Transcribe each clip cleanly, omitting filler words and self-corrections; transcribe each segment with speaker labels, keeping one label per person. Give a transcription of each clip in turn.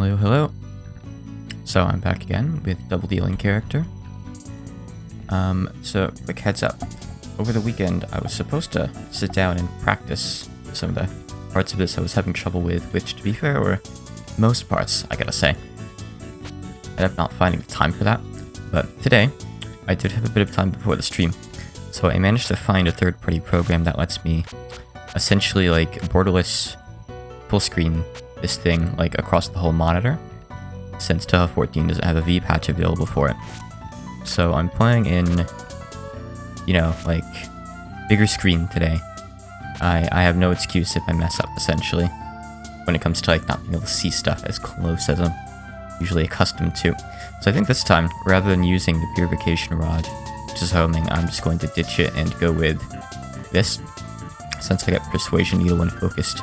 Speaker 1: Hello, hello. So I'm back again with Double Dealing character. So quick heads up. Over the weekend, I was supposed to sit down and practice some of the parts of this I was having trouble with, which, to be fair, were most parts, I gotta say. I ended up not finding the time for that, but today, I did have a bit of time before the stream, so I managed to find a third-party program that lets me essentially, like, borderless full screen this thing, like, across the whole monitor, since Touhou 14 doesn't have a V-patch available for it. So I'm playing in, you know, like, bigger screen today. I have no excuse if I mess up, essentially, when it comes to, like, not being able to see stuff as close as I'm usually accustomed to. So I think this time, rather than using the purification rod, which is homing, I'm just going to ditch it and go with this, since I got Persuasion Needle when focused.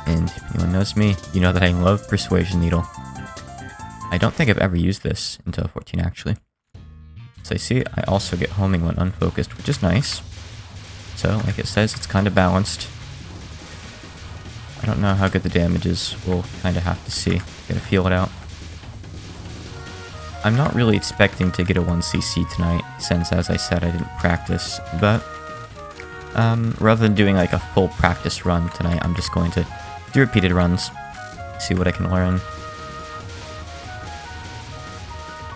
Speaker 1: And if anyone knows me, you know that I love Persuasion Needle. I don't think I've ever used this in Touhou 14, actually. So I see I also get homing when unfocused, which is nice. So, like it says, it's kind of balanced. I don't know how good the damage is. We'll kind of have to see. Gotta feel it out. I'm not really expecting to get a 1cc tonight, since, as I said, I didn't practice, but rather than doing like a full practice run tonight, I'm just going to do repeated runs, see what I can learn.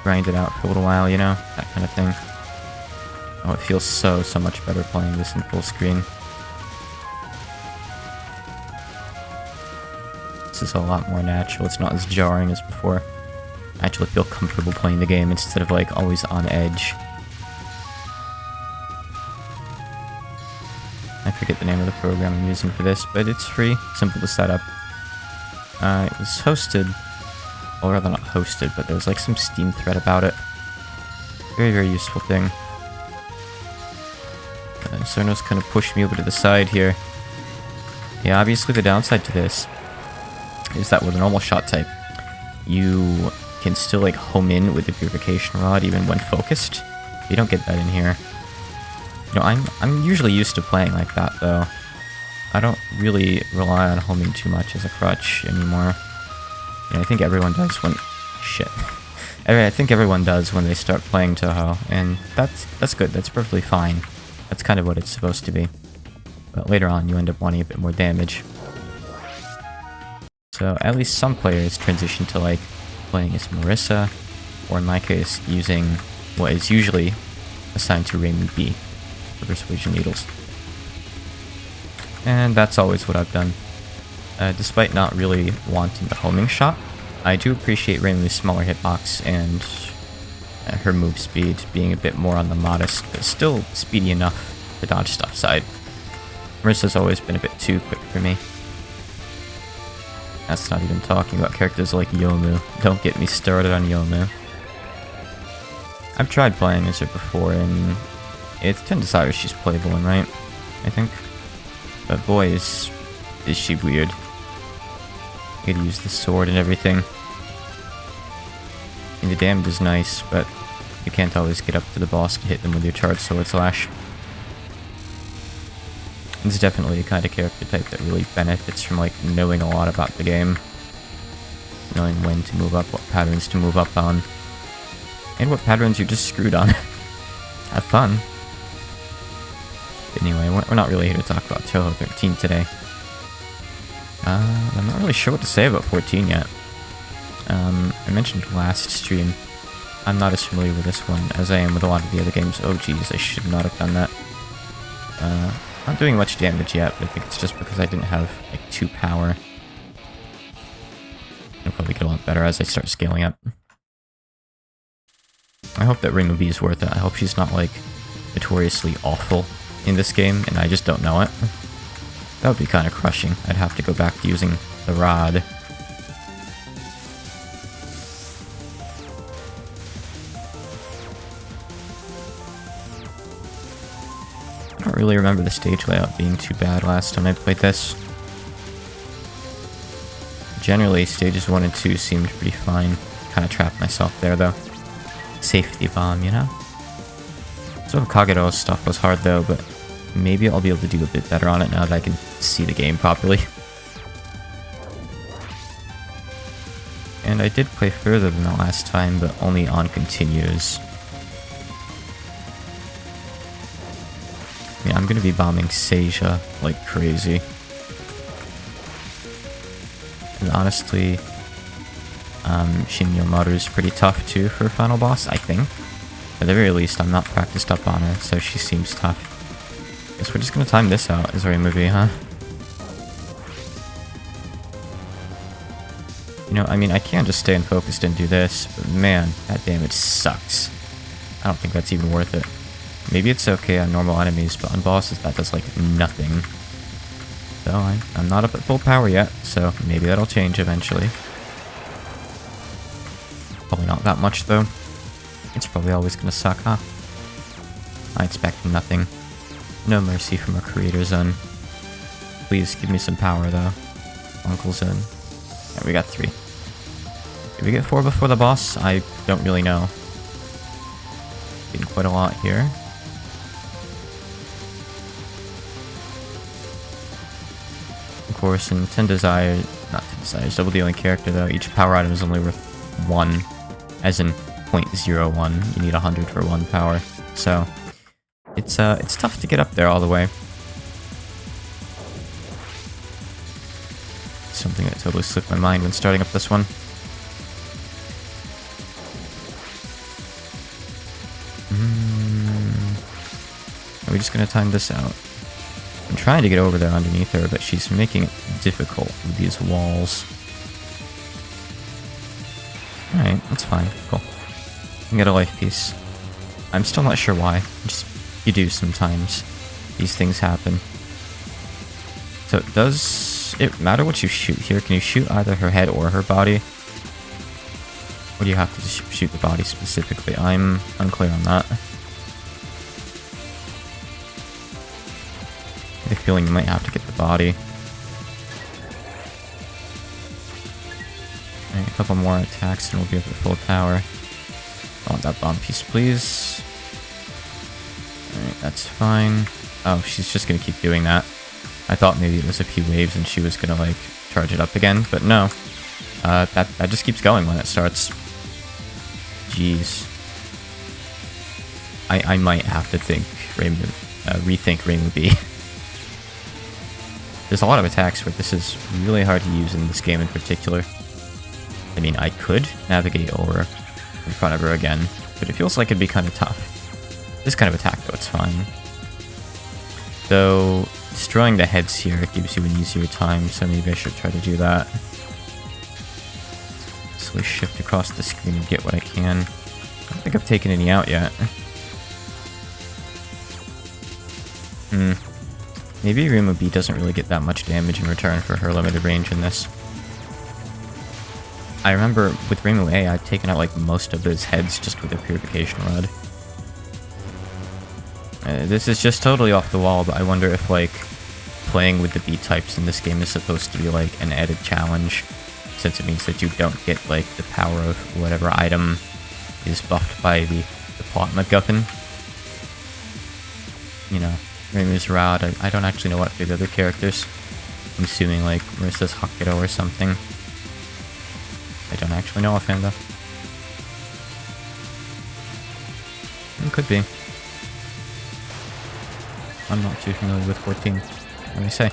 Speaker 1: Grind it out for a little while, you know, that kind of thing. Oh, it feels so much better playing this in full screen. This is a lot more natural, it's not as jarring as before. I actually feel comfortable playing the game instead of like always on edge. I forget the name of the program I'm using for this, but it's free, simple to set up. It was hosted, or rather not hosted, but there was like some Steam thread about it. Very useful thing. Sonos kind of pushed me over to the side here. Yeah, obviously the downside to this is that with a normal shot type, you can still like home in with the purification rod even when focused. You don't get that in here. You know, I'm usually used to playing like that though. I don't really rely on homing too much as a crutch anymore. You know, I think everyone does when... Shit. I think everyone does when they start playing Touhou, and that's good, that's perfectly fine. That's kind of what it's supposed to be. But later on, you end up wanting a bit more damage. So, at least some players transition to, like, playing as Marissa, or in my case, using what is usually assigned to Raymond B for Persuasion Needles. And that's always what I've done. Despite not really wanting the homing shot, I do appreciate Raymond's smaller hitbox and her move speed being a bit more on the modest, but still speedy enough to dodge stuff side. Marissa's always been a bit too quick for me. That's not even talking about characters like Yomu. Don't get me started on Yomu. I've tried playing as her before, and it's 10 desires she's playable in, right? I think. But boy, is she weird. You gotta use the sword and everything. And the damage is nice, but you can't always get up to the boss to hit them with your charged sword slash. It's definitely a kind of character type that really benefits from like knowing a lot about the game. Knowing when to move up, what patterns to move up on. And what patterns you're just screwed on. Have fun. Anyway, we're not really here to talk about Touhou 13 today. I'm not really sure what to say about 14 yet. I mentioned last stream, I'm not as familiar with this one as I am with a lot of the other games. Oh geez, I should not have done that. Not doing much damage yet, but I think it's just because I didn't have, like, 2 power. It'll probably get a lot better as I start scaling up. I hope that Rainbow B is worth it. I hope she's not, like, notoriously awful in this game, and I just don't know it. That would be kind of crushing. I'd have to go back to using the rod. I don't really remember the stage layout being too bad last time I played this. Generally, stages 1 and 2 seemed pretty fine. Kind of trapped myself there, though. Safety bomb, you know? So Kagero's stuff was hard, though, but maybe I'll be able to do a bit better on it now that I can see the game properly. And I did play further than the last time, but only on continues. Yeah, I'm gonna be bombing Seija like crazy. And honestly, Shin Yomaru is pretty tough too for a final boss, I think. At the very least, I'm not practiced up on her, so she seems tough. Guess we're just gonna time this out as our movie, huh? You know, I mean, I can just stay unfocused and do this, but man, that damage sucks. I don't think that's even worth it. Maybe it's okay on normal enemies, but on bosses that does, like, nothing. So, I'm not up at full power yet, so maybe that'll change eventually. Probably not that much, though. It's probably always gonna suck, huh? I expect nothing. No mercy from our creator zone. Please give me some power, though. Uncle zone. Yeah, we got 3. Did we get 4 before the boss? I don't really know. Getting quite a lot here. Of course, in 10 Desires... Not 10 Desires, double the only character, though. Each power item is only worth 1. As in 0.01. You need 100 for 1 power. So, it's tough to get up there all the way. Something that totally slipped my mind when starting up this one. Are we just gonna time this out? I'm trying to get over there underneath her, but she's making it difficult with these walls. Alright, that's fine. Cool. You can get a life piece. I'm still not sure why. Just, you do sometimes. These things happen. So, does it matter what you shoot here? Can you shoot either her head or her body? Or do you have to just shoot the body specifically? I'm unclear on that. I have a feeling you might have to get the body. Alright, a couple more attacks and we'll be up at full power. I want that bomb piece, please. Alright, that's fine. Oh, she's just gonna keep doing that. I thought maybe it was a few waves and she was gonna, like, charge it up again, but no. That just keeps going when it starts. Jeez. I might have to think rethink Reimu B. There's a lot of attacks where this is really hard to use in this game in particular. I mean, I could navigate over in front of her again, but it feels like it'd be kind of tough. This kind of attack, though, it's fine. Though, destroying the heads here gives you an easier time, so maybe I should try to do that. Slowly shift across the screen and get what I can. I don't think I've taken any out yet. Maybe Reimu B doesn't really get that much damage in return for her limited range in this. I remember with Reimu A, I've taken out like most of his heads just with a purification rod. This is just totally off the wall, but I wonder if like playing with the B types in this game is supposed to be like an added challenge, since it means that you don't get like the power of whatever item is buffed by the plot MacGuffin. You know, Reimu's Rod, I don't actually know what for the other characters. I'm assuming like Marissa's Hakuto or something. I don't actually know offhand though. It could be. I'm not too familiar with 14. Let me say.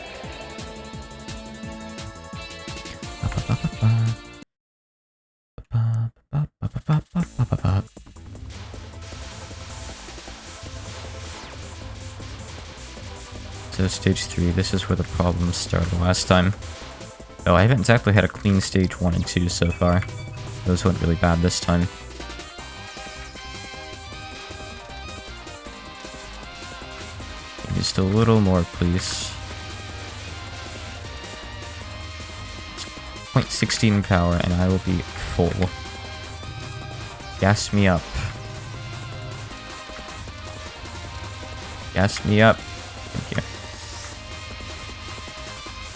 Speaker 1: So stage 3, this is where the problems started last time. Though I haven't exactly had a clean stage 1 and 2 so far. Those went really bad this time. Just a little more, please. 0.16 power and I will be full. Gas me up. Gas me up. Thank you.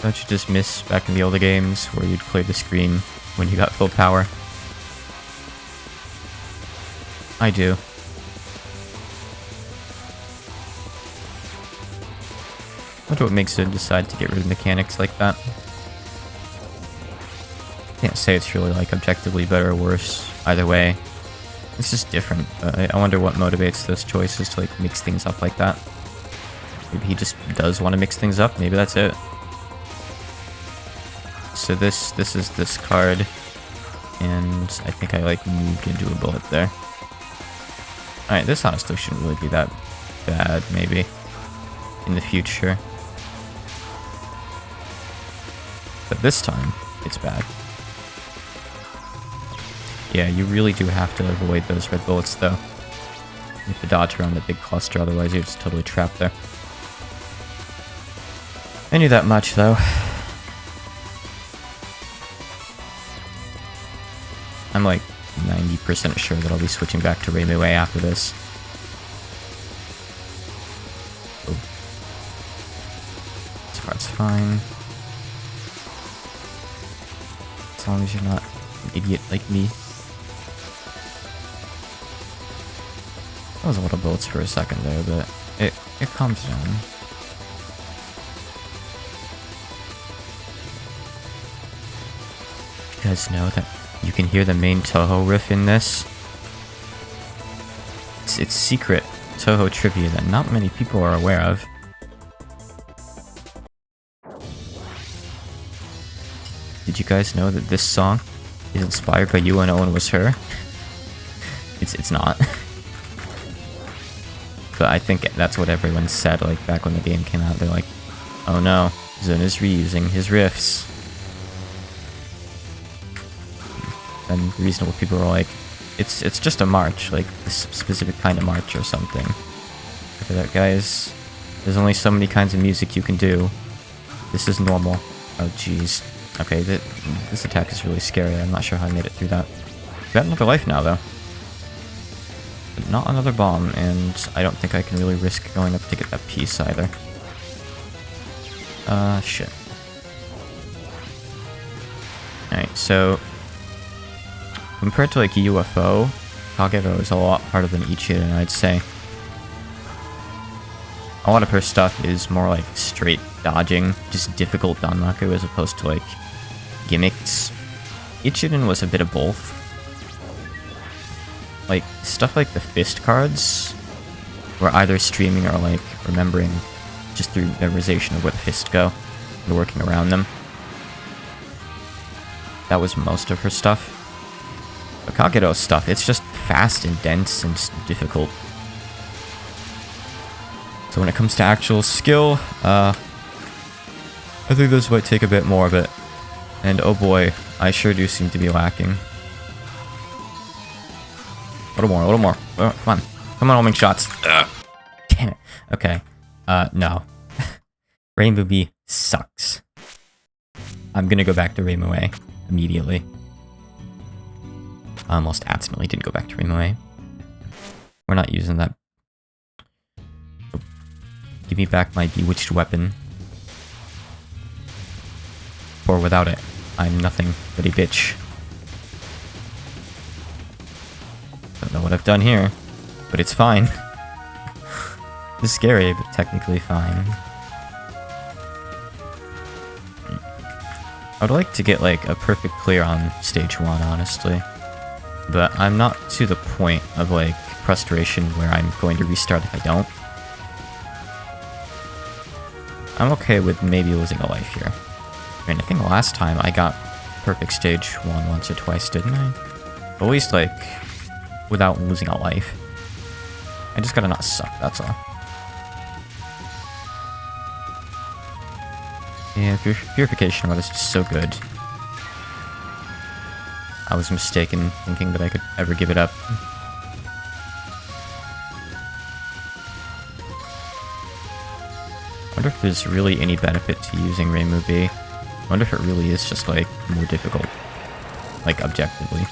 Speaker 1: Don't you just miss back in the older games where you'd clear the screen when you got full power? I do. I wonder what makes it decide to get rid of mechanics like that. can't say it's really like objectively better or worse either way. It's just different. I wonder what motivates those choices to like mix things up like that. Maybe he just does want to mix things up. Maybe that's it. So this is this card, and I think I like moved into a bullet there. All right, this honestly shouldn't really be that bad. Maybe in the future, but this time it's bad. Yeah, you really do have to avoid those red bullets, though. You have to dodge around the big cluster, otherwise you're just totally trapped there. I knew that much, though. I'm like 90% sure that I'll be switching back to Rainbow Way after this. Oh. This part's fine. As long as you're not an idiot like me. That was a lot of bullets for a second there, but it calms down. You guys know that you can hear the main Touhou riff in this? It's secret Touhou trivia that not many people are aware of. Did you guys know that this song is inspired by You and Owen Was Her? It's not. But I think that's what everyone said, like, back when the game came out. They're like, oh no, Zun is reusing his riffs. And reasonable people were like, it's just a march, like, this specific kind of march or something. Look at that, guys. There's only so many kinds of music you can do. This is normal. Oh, jeez. Okay, this attack is really scary. I'm not sure how I made it through that. Got another life now, though. But not another bomb, and I don't think I can really risk going up to get that piece either. Shit. Alright, so compared to like UFO, Kagero is a lot harder than Ichirin, I'd say. A lot of her stuff is more like straight dodging, just difficult Danmaku as opposed to like gimmicks. Ichirin was a bit of both. Like, stuff like the fist cards were either streaming or like remembering just through memorization of where the fists go and working around them. That was most of her stuff. But Kagero's stuff, it's just fast and dense and just difficult. So when it comes to actual skill, I think this might take a bit more of it. And oh boy, I sure do seem to be lacking. A little more, a little more. Come on. Come on, homing shots. Ugh. Damn it. Okay. No. Rainbow B sucks. I'm gonna go back to Rainbow A immediately. I almost accidentally didn't go back to Rainbow A. We're not using that. Give me back my bewitched weapon. For without it, I'm nothing but a bitch. Don't know what I've done here, but it's fine. It's scary, but technically fine. I would like to get like a perfect clear on stage 1, honestly. But I'm not to the point of like frustration where I'm going to restart if I don't. I'm okay with maybe losing a life here. I mean, I think last time I got perfect stage 1 once or twice, didn't I? At least like without losing a life. I just gotta not suck, that's all. Yeah, Purification Rod is just so good. I was mistaken thinking that I could ever give it up. I wonder if there's really any benefit to using Rainbow B. I wonder if it really is just like more difficult. Like objectively.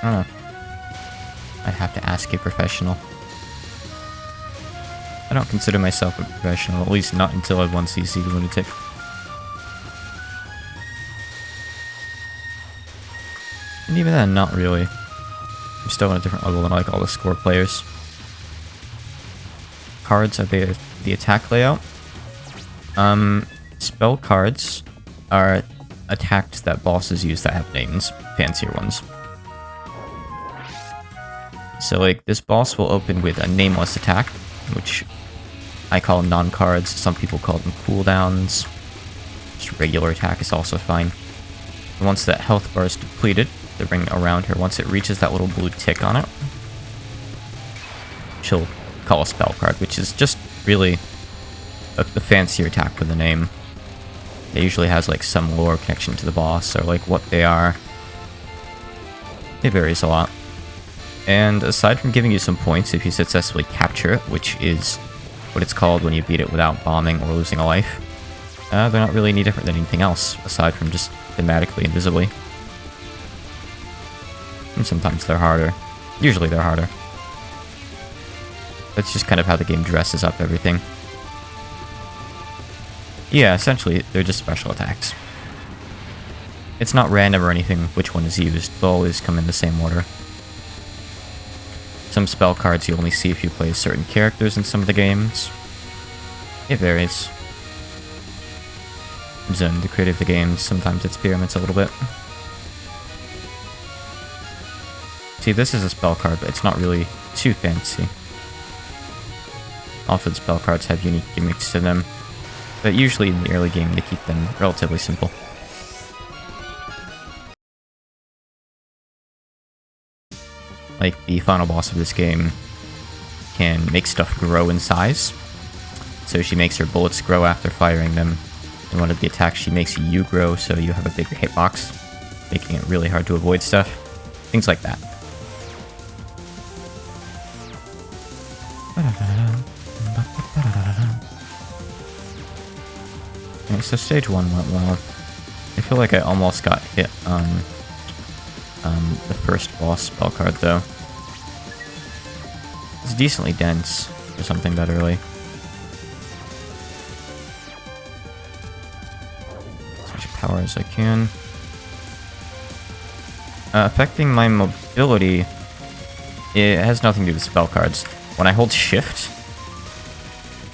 Speaker 1: I don't know. I'd have to ask a professional. I don't consider myself a professional, at least not until I've won CC Lunatic. And even then, not really. I'm still on a different level than like all the score players. Cards are the attack layout. Spell cards are attacks that bosses use that have names, fancier ones. So like this boss will open with a nameless attack, which I call non-cards, some people call them cooldowns. Just regular attack is also fine. And once that health bar is depleted, the ring around her, once it reaches that little blue tick on it, she'll call a spell card, which is just really a fancier attack with a name. It usually has like some lore connection to the boss, or like what they are. It varies a lot. And aside from giving you some points if you successfully capture it, which is what it's called when you beat it without bombing or losing a life, they're not really any different than anything else, aside from just thematically and visibly. And sometimes they're harder. Usually they're harder. That's just kind of how the game dresses up everything. Yeah, essentially, they're just special attacks. It's not random or anything which one is used, they'll always come in the same order. Some spell cards you only see if you play certain characters in some of the games. It varies. The creator of the game sometimes experiments a little bit. See, this is a spell card, but it's not really too fancy. Often spell cards have unique gimmicks to them, but usually in the early game they keep them relatively simple. Like, the final boss of this game can make stuff grow in size. So she makes her bullets grow after firing them. And one of the attacks she makes you grow so you have a bigger hitbox, making it really hard to avoid stuff. Things like that. Okay, so stage 1 went well. I feel like I almost got hit on the first boss spell card, though. It's decently dense for something that early. As much power as I can. Affecting my mobility, it has nothing to do with spell cards. When I hold shift,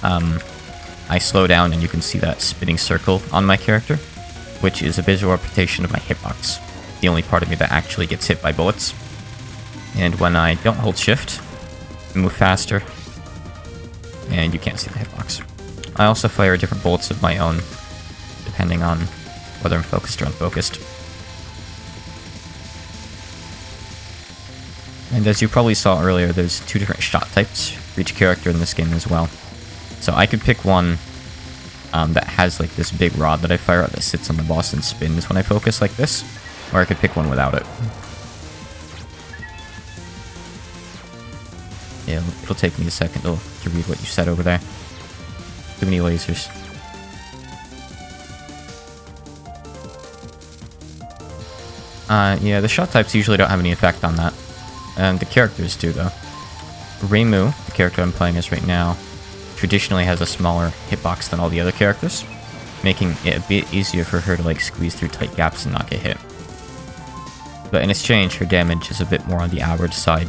Speaker 1: I slow down and you can see that spinning circle on my character, which is a visual representation of my hitbox. The only part of me that actually gets hit by bullets. And when I don't hold shift, I move faster, and you can't see the hitbox. I also fire different bullets of my own, depending on whether I'm focused or unfocused. And as you probably saw earlier, there's 2 different shot types for each character in this game as well. So I could pick one that has like this big rod that I fire out that sits on the boss and spins when I focus like this, or I could pick one without it. Yeah, it'll take me a second to read what you said over there. Too many lasers. Yeah, the shot types usually don't have any effect on that. And the characters do, though. Reimu, the character I'm playing as right now, traditionally has a smaller hitbox than all the other characters, making it a bit easier for her to like squeeze through tight gaps and not get hit. But in exchange, her damage is a bit more on the average side.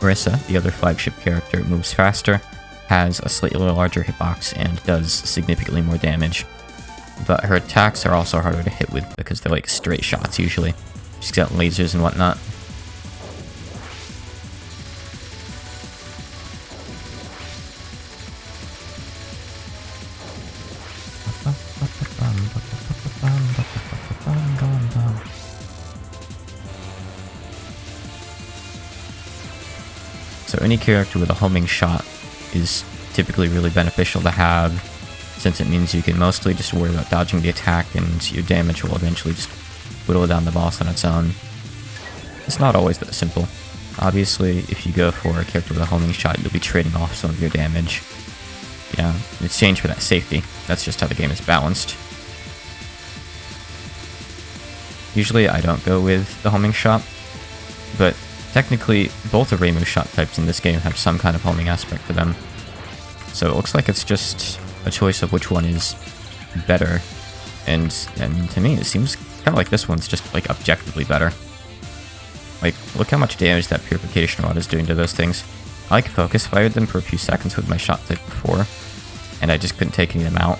Speaker 1: Marissa, the other flagship character, moves faster, has a slightly larger hitbox, and does significantly more damage. But her attacks are also harder to hit with because they're like straight shots usually. She's got lasers and whatnot. So any character with a homing shot is typically really beneficial to have, since it means you can mostly just worry about dodging the attack and your damage will eventually just whittle down the boss on its own. It's not always that simple. Obviously, if you go for a character with a homing shot, you'll be trading off some of your damage. Yeah, in exchange for that safety. That's just how the game is balanced. Usually I don't go with the homing shot, but technically both the Reimu shot types in this game have some kind of homing aspect to them. So it looks like it's just a choice of which one is better. And to me, it seems kind of like this one's just like objectively better. Like, look how much damage that purification rod is doing to those things. I like focus fired them for a few seconds with my shot type before, and I just couldn't take any of them out.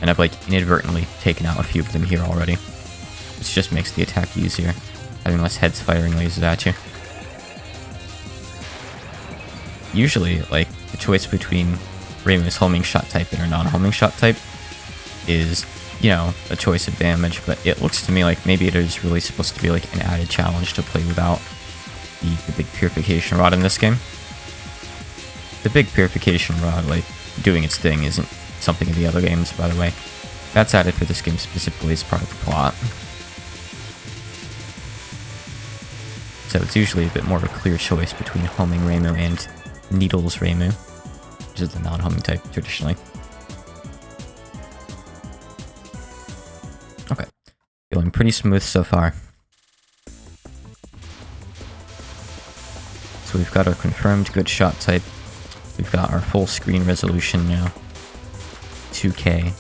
Speaker 1: and I've like inadvertently taken out a few of them here already. This just makes the attack easier, having less heads firing lasers at you. Usually, like, the choice between Reimu's homing shot type and her non-homing shot type is, you know, a choice of damage, but it looks to me like maybe it is really supposed to be like an added challenge to play without the big purification rod in this game. The big purification rod, like, doing its thing isn't something in the other games, by the way. That's added for this game specifically as part of the plot. So it's usually a bit more of a clear choice between homing Reimu and Needles Reimu, which is the non-homing type traditionally. Okay, feeling pretty smooth so far. So we've got our confirmed good shot type. We've got our full screen resolution now. 2K.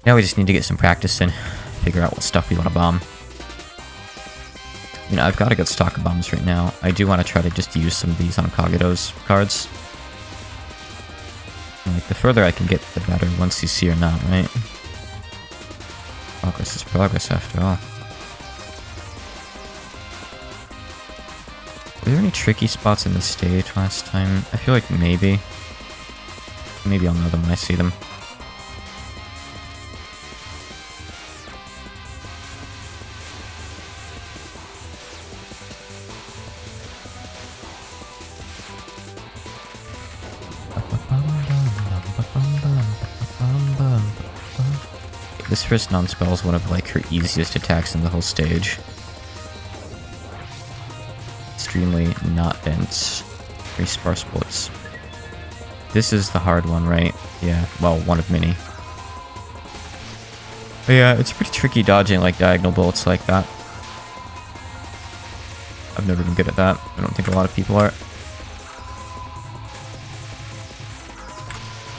Speaker 1: Now we just need to get some practice in, figure out what stuff we want to bomb. You know, I've got a good stock of bombs right now. I do want to try to just use some of these on Kageto's cards. And, like, the further I can get, the better, once you see or not, right? Progress is progress after all. Were there any tricky spots in the stage last time? I feel like maybe. Maybe I'll know them when I see them. This first non-spell is one of, like, her easiest attacks in the whole stage. Extremely not dense. Very sparse bullets. This is the hard one, right? Yeah, well, one of many. But yeah, it's pretty tricky dodging, like, diagonal bullets like that. I've never been good at that. I don't think a lot of people are.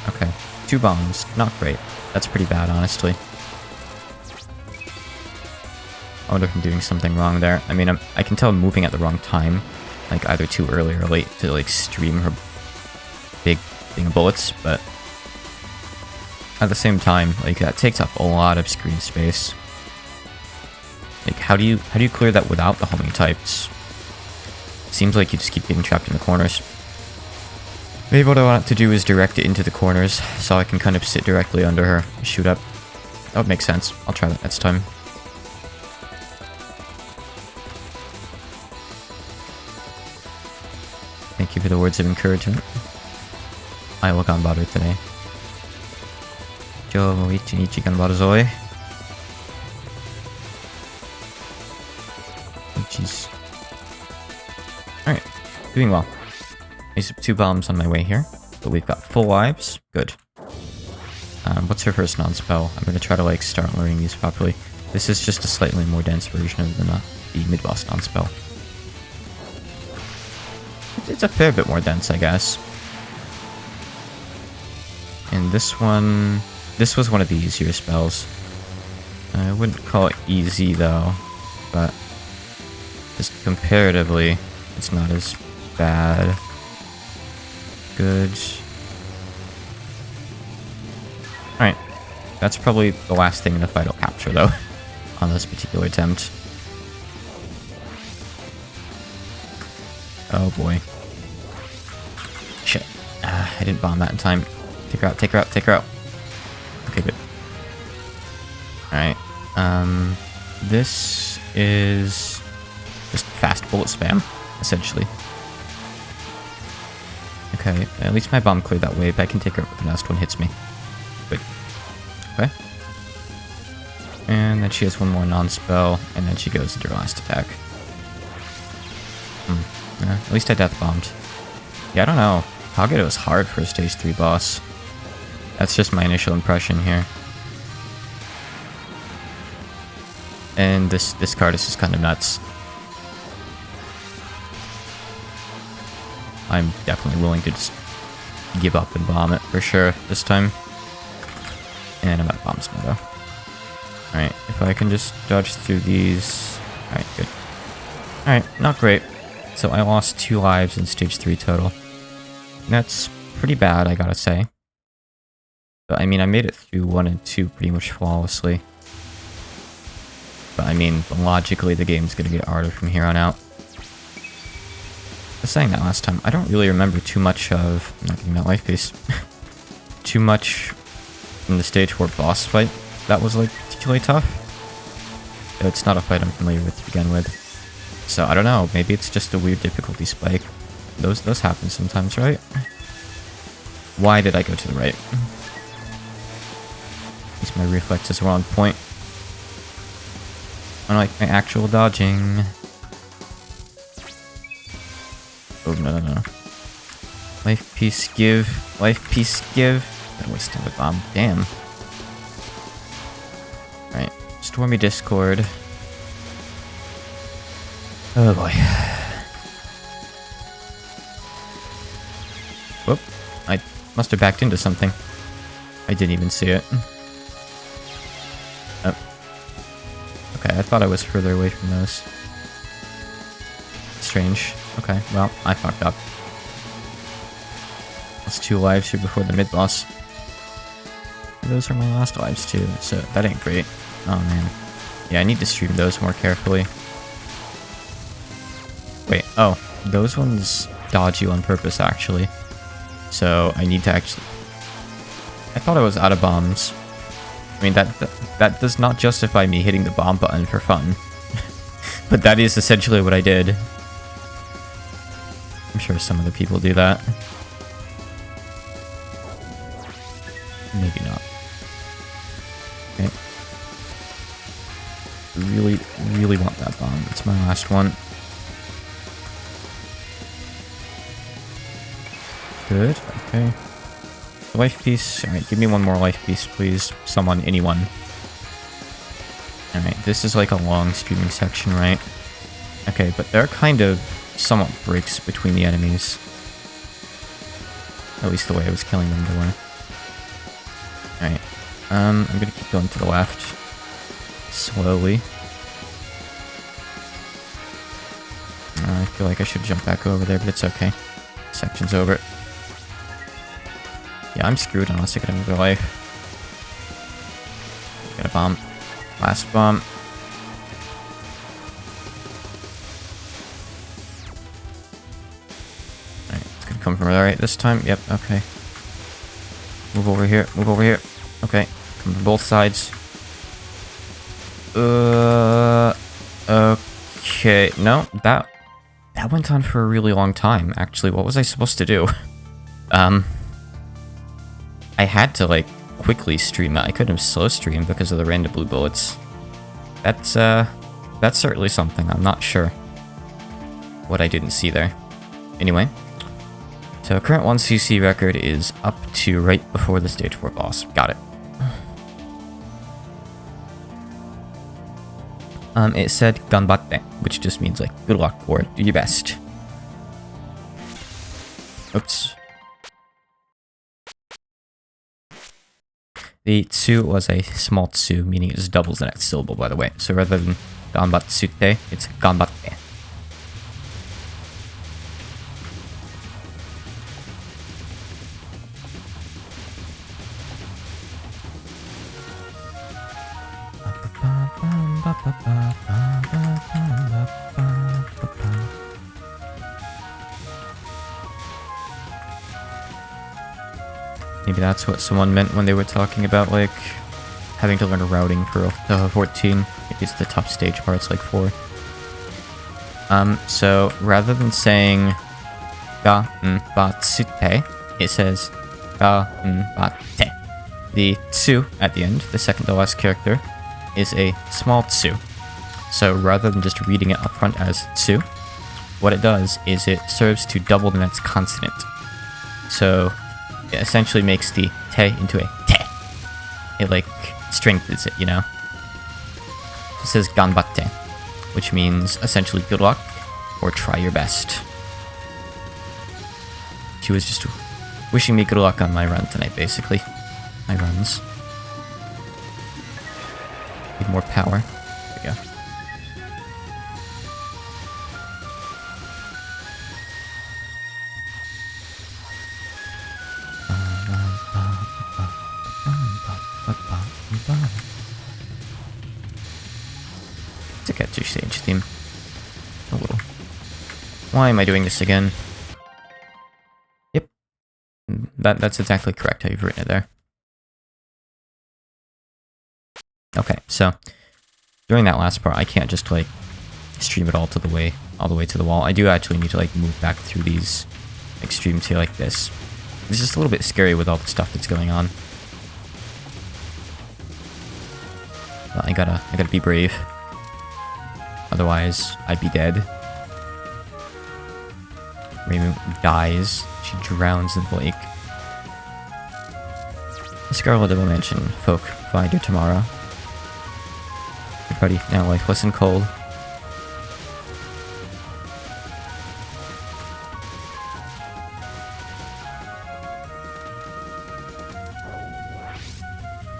Speaker 1: Okay, 2 bombs. Not great. That's pretty bad, honestly. I wonder if I'm doing something wrong there. I mean, I can tell I'm moving at the wrong time. Like, either too early or late to, like, stream her big thing of bullets, but at the same time, like, that takes up a lot of screen space. Like, how do you clear that without the homing types? Seems like you just keep getting trapped in the corners. Maybe what I want to do is direct it into the corners, so I can kind of sit directly under her, shoot up. That would make sense. I'll try that next time. Thank you for the words of encouragement. I will ganbaru today. Joe mo ichi ganbaru zoi. Jeez. Alright, doing well. These 2 bombs on my way here, but we've got full lives. Good. What's her first non-spell? I'm going to try to, like, start learning these properly. This is just a slightly more dense version of the mid-boss non-spell. It's a fair bit more dense, I guess. And this one... This was one of the easier spells. I wouldn't call it easy, though. But... just comparatively, it's not as bad. Good. Alright. That's probably the last thing in the fight I'll capture, though. On this particular attempt. Oh boy. Shit. I didn't bomb that in time. Take her out, take her out, take her out. Okay, good. Alright. This is just fast bullet spam, essentially. Okay, at least my bomb cleared that wave. I can take her out if the last one hits me. Good. Okay. And then she has one more non-spell, and then she goes into her last attack. At least I death bombed. Yeah, I don't know. Kageto is hard for a stage 3 boss. That's just my initial impression here. And this card is just kind of nuts. I'm definitely willing to just give up and bomb it for sure this time. And I'm out of bombs now though. Alright, if I can just dodge through these. Alright, good. Alright, not great. So I lost 2 lives in stage 3 total. That's pretty bad, I gotta say. But I mean, I made it through 1 and 2 pretty much flawlessly. But I mean, logically the game's gonna get harder from here on out. I was saying that last time, I don't really remember too much of... I'm not getting that life piece. Too much in the stage 4 boss fight that was like particularly tough. It's not a fight I'm familiar with to begin with. So I don't know, maybe it's just a weird difficulty spike. Those happen sometimes, right? Why did I go to the right? At least my reflexes were on point. Unlike my actual dodging. Oh, no. Life piece give. Life piece give. Gotta waste another bomb. Damn. Alright. Stormy Discord. Oh boy. Whoop. I must have backed into something. I didn't even see it. Oh. Okay, I thought I was further away from those. Strange. Okay, well, I fucked up. That's 2 lives here before the mid-boss. Those are my last lives too, so that ain't great. Oh man. Yeah, I need to stream those more carefully. Wait, oh, those ones dodge you on purpose actually. So I need to actually... I thought I was out of bombs. I mean, that does not justify me hitting the bomb button for fun. But that is essentially what I did. I'm sure some other people do that. Maybe not. Okay. Really, really want that bomb. It's my last one. Good, okay. Life piece. Alright, give me one more life piece, please. Someone, anyone. Alright, this is like a long streaming section, right? Okay, but there are kind of somewhat breaks between the enemies. At least the way I was killing them, they were. Alright. I'm gonna keep going to the left. Slowly. I feel like I should jump back over there, but it's okay. Section's over. Yeah, I'm screwed unless I get another life. Got a bomb. Last bomb. Alright, it's gonna come from right this time. Yep, okay. Move over here, move over here. Okay, come from both sides. Okay, no, that went on for a really long time, actually. What was I supposed to do? I had to, like, quickly stream it. I couldn't have slow streamed because of the random blue bullets. That's certainly something. I'm not sure what I didn't see there. Anyway, so current 1cc record is up to right before the stage 4 boss. Got it. It said ganbatte, which just means, like, good luck or do your best. Oops. The tsu was a small tsu, meaning it just doubles the next syllable, by the way. So rather than ganbatsute, it's ganbatte. Maybe that's what someone meant when they were talking about, like, having to learn a routing for 14. Maybe it's the top stage parts, like 4. So rather than saying ga-n-ba-tsute, it says ga-n-ba-te. The tsu at the end, the second to last character, is a small tsu. So rather than just reading it up front as tsu, what it does is it serves to double the next consonant. So it essentially makes the te into a te. It, like, strengthens it, you know? So it says ganbatte, which means essentially good luck or try your best. She was just wishing me good luck on my run tonight, basically. My runs. Need more power. There we go. It's a catchy Sage theme. A little. Why am I doing this again? Yep. That's exactly correct how you've written it there. Okay, so during that last part, I can't just like stream it all the way to the wall. I do actually need to like move back through these extremes here like this. It's just a little bit scary with all the stuff that's going on. But I gotta be brave. Otherwise, I'd be dead. Raymond dies. She drowns in the lake. The Scarlet Devil Mansion, folk, find you tomorrow. Everybody now lifeless and cold.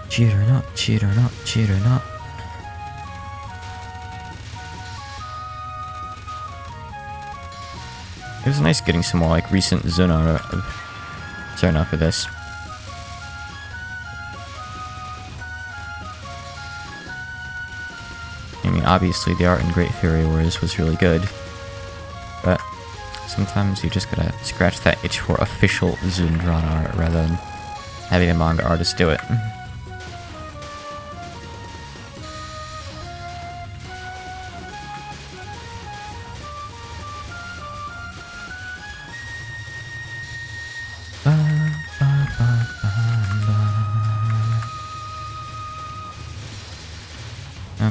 Speaker 1: Cheat or not, cheat or not, cheat or not. It was nice getting some more like recent Zuna turn up for this. I mean, obviously the art in Great Fairy Wars was really good, but sometimes you just gotta scratch that itch for official Zun drawn art rather than having a manga artist do it.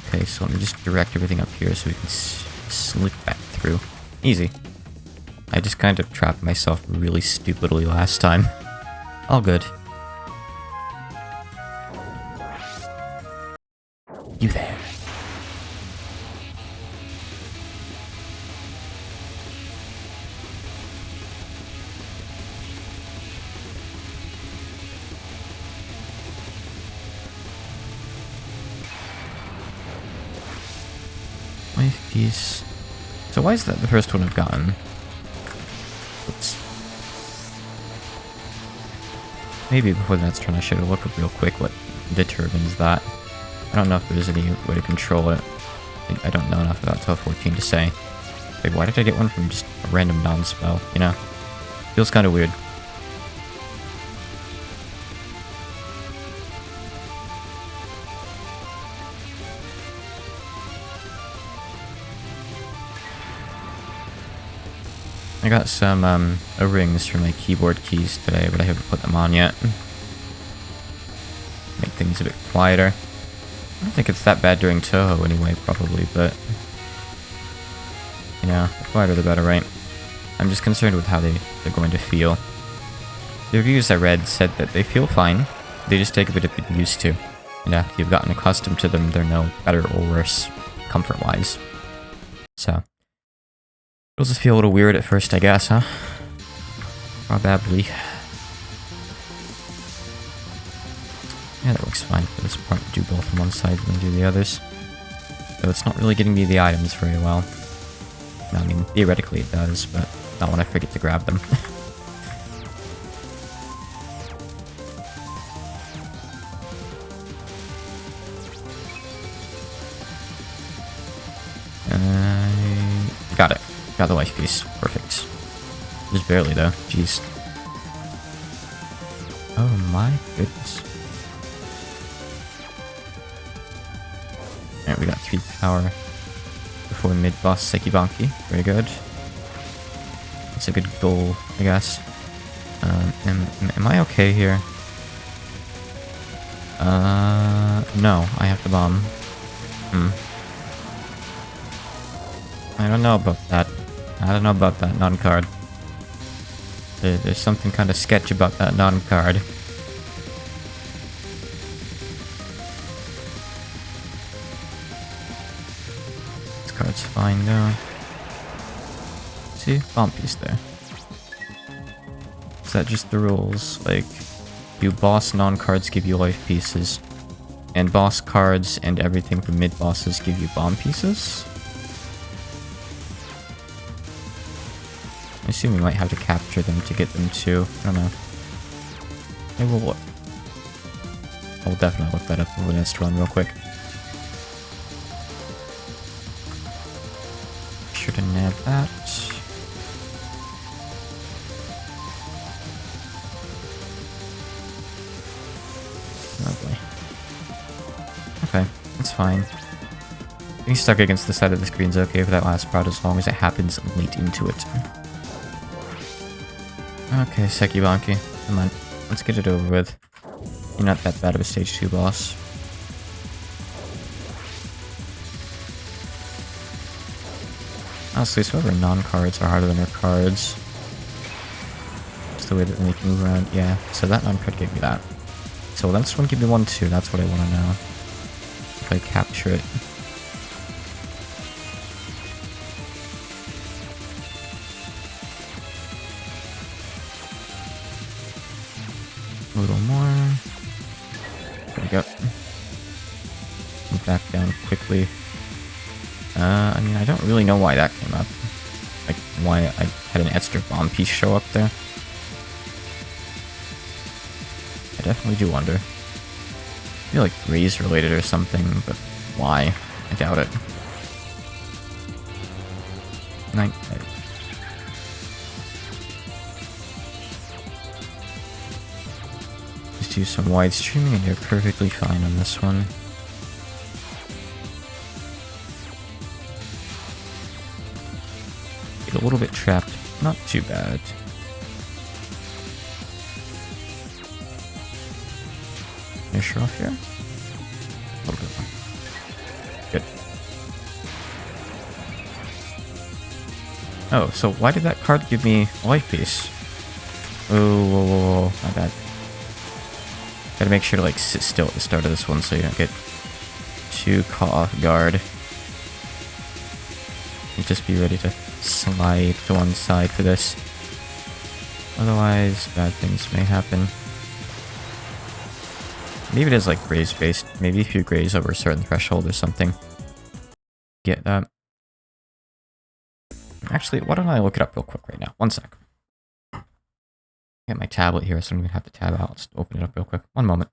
Speaker 1: Okay, so let me just direct everything up here so we can slick back through. Easy. I just kind of trapped myself really stupidly last time. All good. You there. Life piece. So why is that the first one I've gotten? Oops. Maybe before the next turn I should have looked up real quick what determines that. I don't know if there's any way to control it. I don't know enough about 1214 to say. Like, why did I get one from just a random non-spell, you know? Feels kind of weird. I got some O-rings for my keyboard keys today, but I haven't put them on yet. Make things a bit quieter. I don't think it's that bad during Toho anyway, probably, but... You know, the quieter the better, right? I'm just concerned with how they're going to feel. The reviews I read said that they feel fine, they just take a bit of getting used to. And after you've gotten accustomed to them, they're no better or worse, comfort-wise. So... It'll just feel a little weird at first, I guess, huh? Probably. Yeah, that works fine for this part. Do both on one side and then do the others. Though it's not really getting me the items very well. I mean, theoretically it does, but not when I forget to grab them. Got it. Got the life piece. Perfect. Just barely, though. Jeez. Oh my goodness. Alright, we got 3 power before mid-boss Sekibanki. Very good. That's a good goal, I guess. Am I okay here? No. I have to bomb. I don't know about that. I don't know about that non-card. There's something kind of sketch about that non-card. This card's fine though. See? Bomb piece there. Is that just the rules? Like, do boss non-cards give you life pieces? And boss cards and everything from mid-bosses give you bomb pieces? I assume we might have to capture them to get them too. I don't know. I will look. I'll definitely look that up over the next run real quick. Be sure to nab that. Lovely. Okay, that's fine. Being stuck against the side of the screen's okay for that last part as long as it happens late into it. Okay, Sekibanki. Come on. Let's get it over with. You're not that bad of a stage 2 boss. Honestly, some of her non-cards are harder than her cards. Just the way that they make you move around. Yeah, so that non-card gave me that. So this one give me 1-2, that's what I want to know. If I capture it. A little more. There we go. Back down quickly. I mean, I don't really know why that came up. Like, why I had an extra bomb piece show up there. I definitely do wonder. I feel like Raze related or something, but why? I doubt it. Just do some wide streaming and you're perfectly fine on this one. Get a little bit trapped, not too bad. Finish her off here. A little bit more. Good. Oh, so why did that card give me a life piece? Oh, whoa, whoa, whoa, my bad. Gotta make sure to like sit still at the start of this one so you don't get too caught off guard. You just be ready to slide to one side for this. Otherwise, bad things may happen. Maybe it is like graze based. Maybe if you graze over a certain threshold or something. Get that. Actually, why don't I look it up real quick right now? 1 sec. Get my tablet here, so I'm gonna have to tab out. Let's open it up real quick. 1 moment.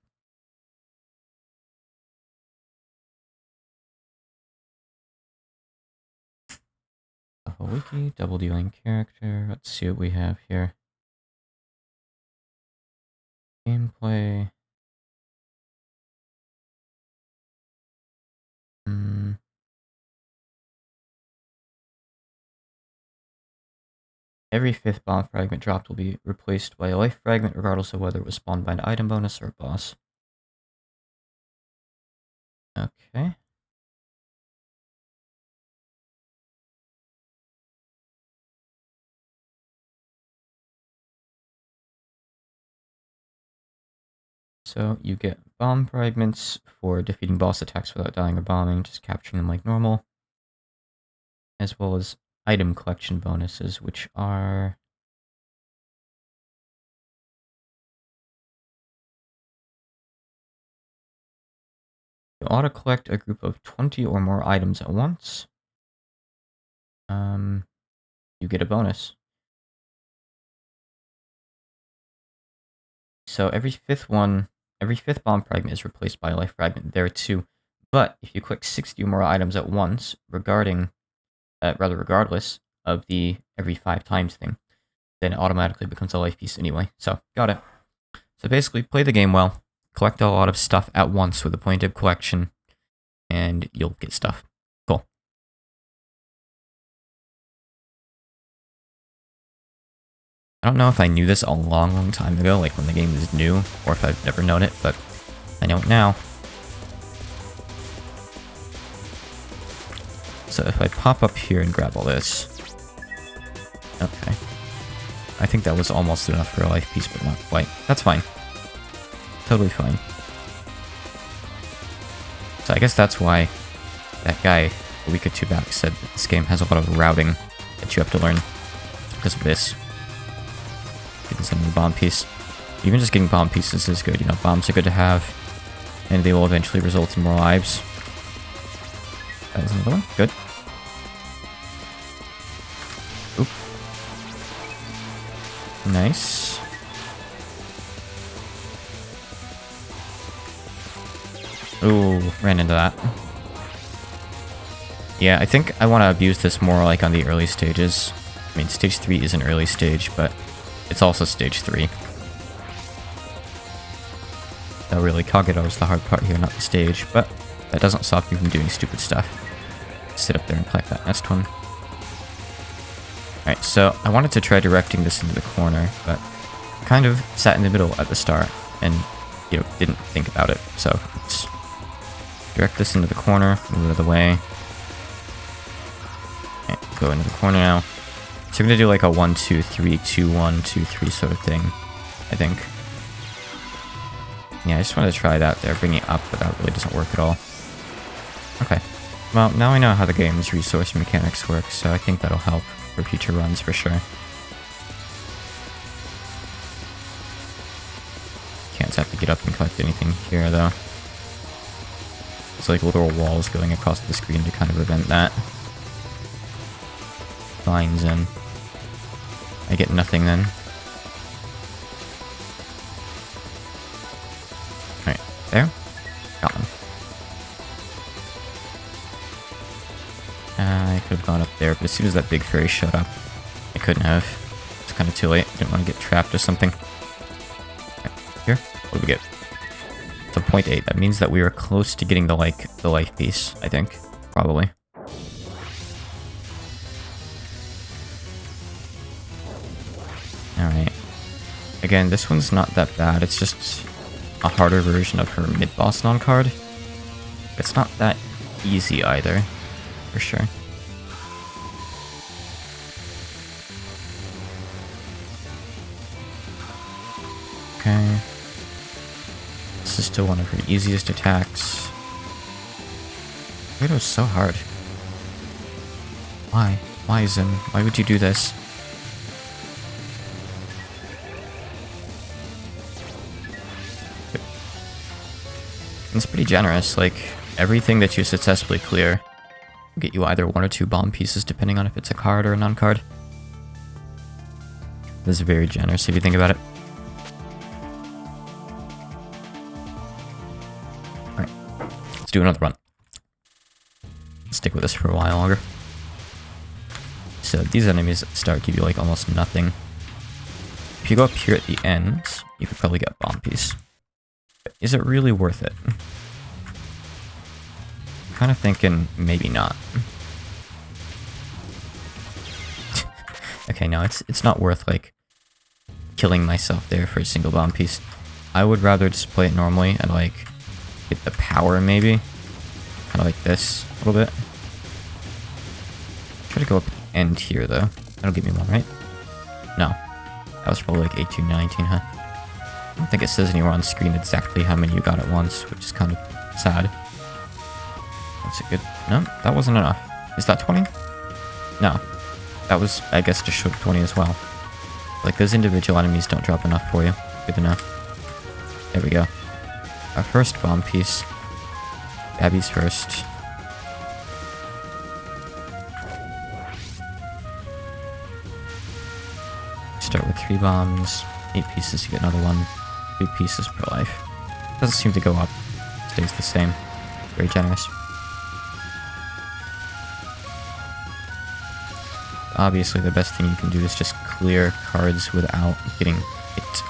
Speaker 1: A wiki, double dealing character. Let's see what we have here. Gameplay. Every 5th bomb fragment dropped will be replaced by a life fragment, regardless of whether it was spawned by an item bonus or a boss. Okay. So you get bomb fragments for defeating boss attacks without dying or bombing, just capturing them like normal. As well as item collection bonuses, which are... You auto-collect a group of 20 or more items at once. You get a bonus. So every 5th bomb fragment is replaced by a life fragment there too. But if you collect 60 or more items at once, regardless of the every 5 times thing, then it automatically becomes a life piece anyway. So, got it. So basically, play the game well, collect a lot of stuff at once with a pointed collection, and you'll get stuff. Cool. I don't know if I knew this a long time ago, like when the game was new, or if I've never known it, but I know it now. So if I pop up here and grab all this... Okay. I think that was almost enough for a life piece, but not quite. That's fine. Totally fine. So I guess that's why that guy a week or 2 back said that this game has a lot of routing that you have to learn because of this. Getting some bomb piece. Even just getting bomb pieces is good. You know, bombs are good to have, and they will eventually result in more lives. That was another one. Good. Oop. Nice. Ooh, ran into that. Yeah, I think I want to abuse this more like on the early stages. I mean, stage 3 is an early stage, but it's also stage 3. So really, Kagero is the hard part here, not the stage, but that doesn't stop you from doing stupid stuff. Sit up there and collect that next one. Alright, so I wanted to try directing this into the corner, but I kind of sat in the middle at the start and, you know, didn't think about it. So let's direct this into the corner, move it out of the way. Okay, go into the corner now. So I'm gonna do like a 1, 2, 3, 2, 1, 2, 3 sort of thing, I think. Yeah, I just wanted to try that there, bringing it up, but that really doesn't work at all. Okay. Well, now I know how the game's resource mechanics work, so I think that'll help for future runs for sure. Can't have to get up and collect anything here, though. It's like little walls going across the screen to kind of prevent that. Lines in. I get nothing then. Alright, there. Got one. I could have gone up there, but as soon as that big fairy showed up, I couldn't have. It's kind of too late. I didn't want to get trapped or something. Okay, here, what do we get? It's a 0.8. That means that we are close to getting the life piece, I think. Probably. Alright. Again, this one's not that bad. It's just a harder version of her mid-boss non-card. It's not that easy either. For sure. Okay. This is still one of her easiest attacks. It was so hard. Why? Why, Zim? Why would you do this? It's pretty generous, like, everything that you successfully clear will get you either 1 or 2 bomb pieces, depending on if it's a card or a non-card. This is very generous if you think about it. Alright, let's do another run. Let's stick with this for a while longer. So these enemies at the start give you like almost nothing. If you go up here at the end, you could probably get a bomb piece. But is it really worth it? I'm kind of thinking maybe not. Okay, no, it's not worth like killing myself there for a single bomb piece. I would rather just play it normally and like get the power maybe. Kind of like this a little bit. Try to go up at the end here though. That'll give me one, right? No. That was probably like 18, 19, huh? I don't think it says anywhere on screen exactly how many you got at once, which is kind of sad. That's a good... No, that wasn't enough. Is that 20? No. That was, I guess, just short of 20 as well. Like, those individual enemies don't drop enough for you. Good to know. There we go. Our first bomb piece. Abby's first. Start with 3 bombs. 8 pieces, you get another one. 3 pieces per life. Doesn't seem to go up. Stays the same. Very generous. Obviously, the best thing you can do is just clear cards without getting hit.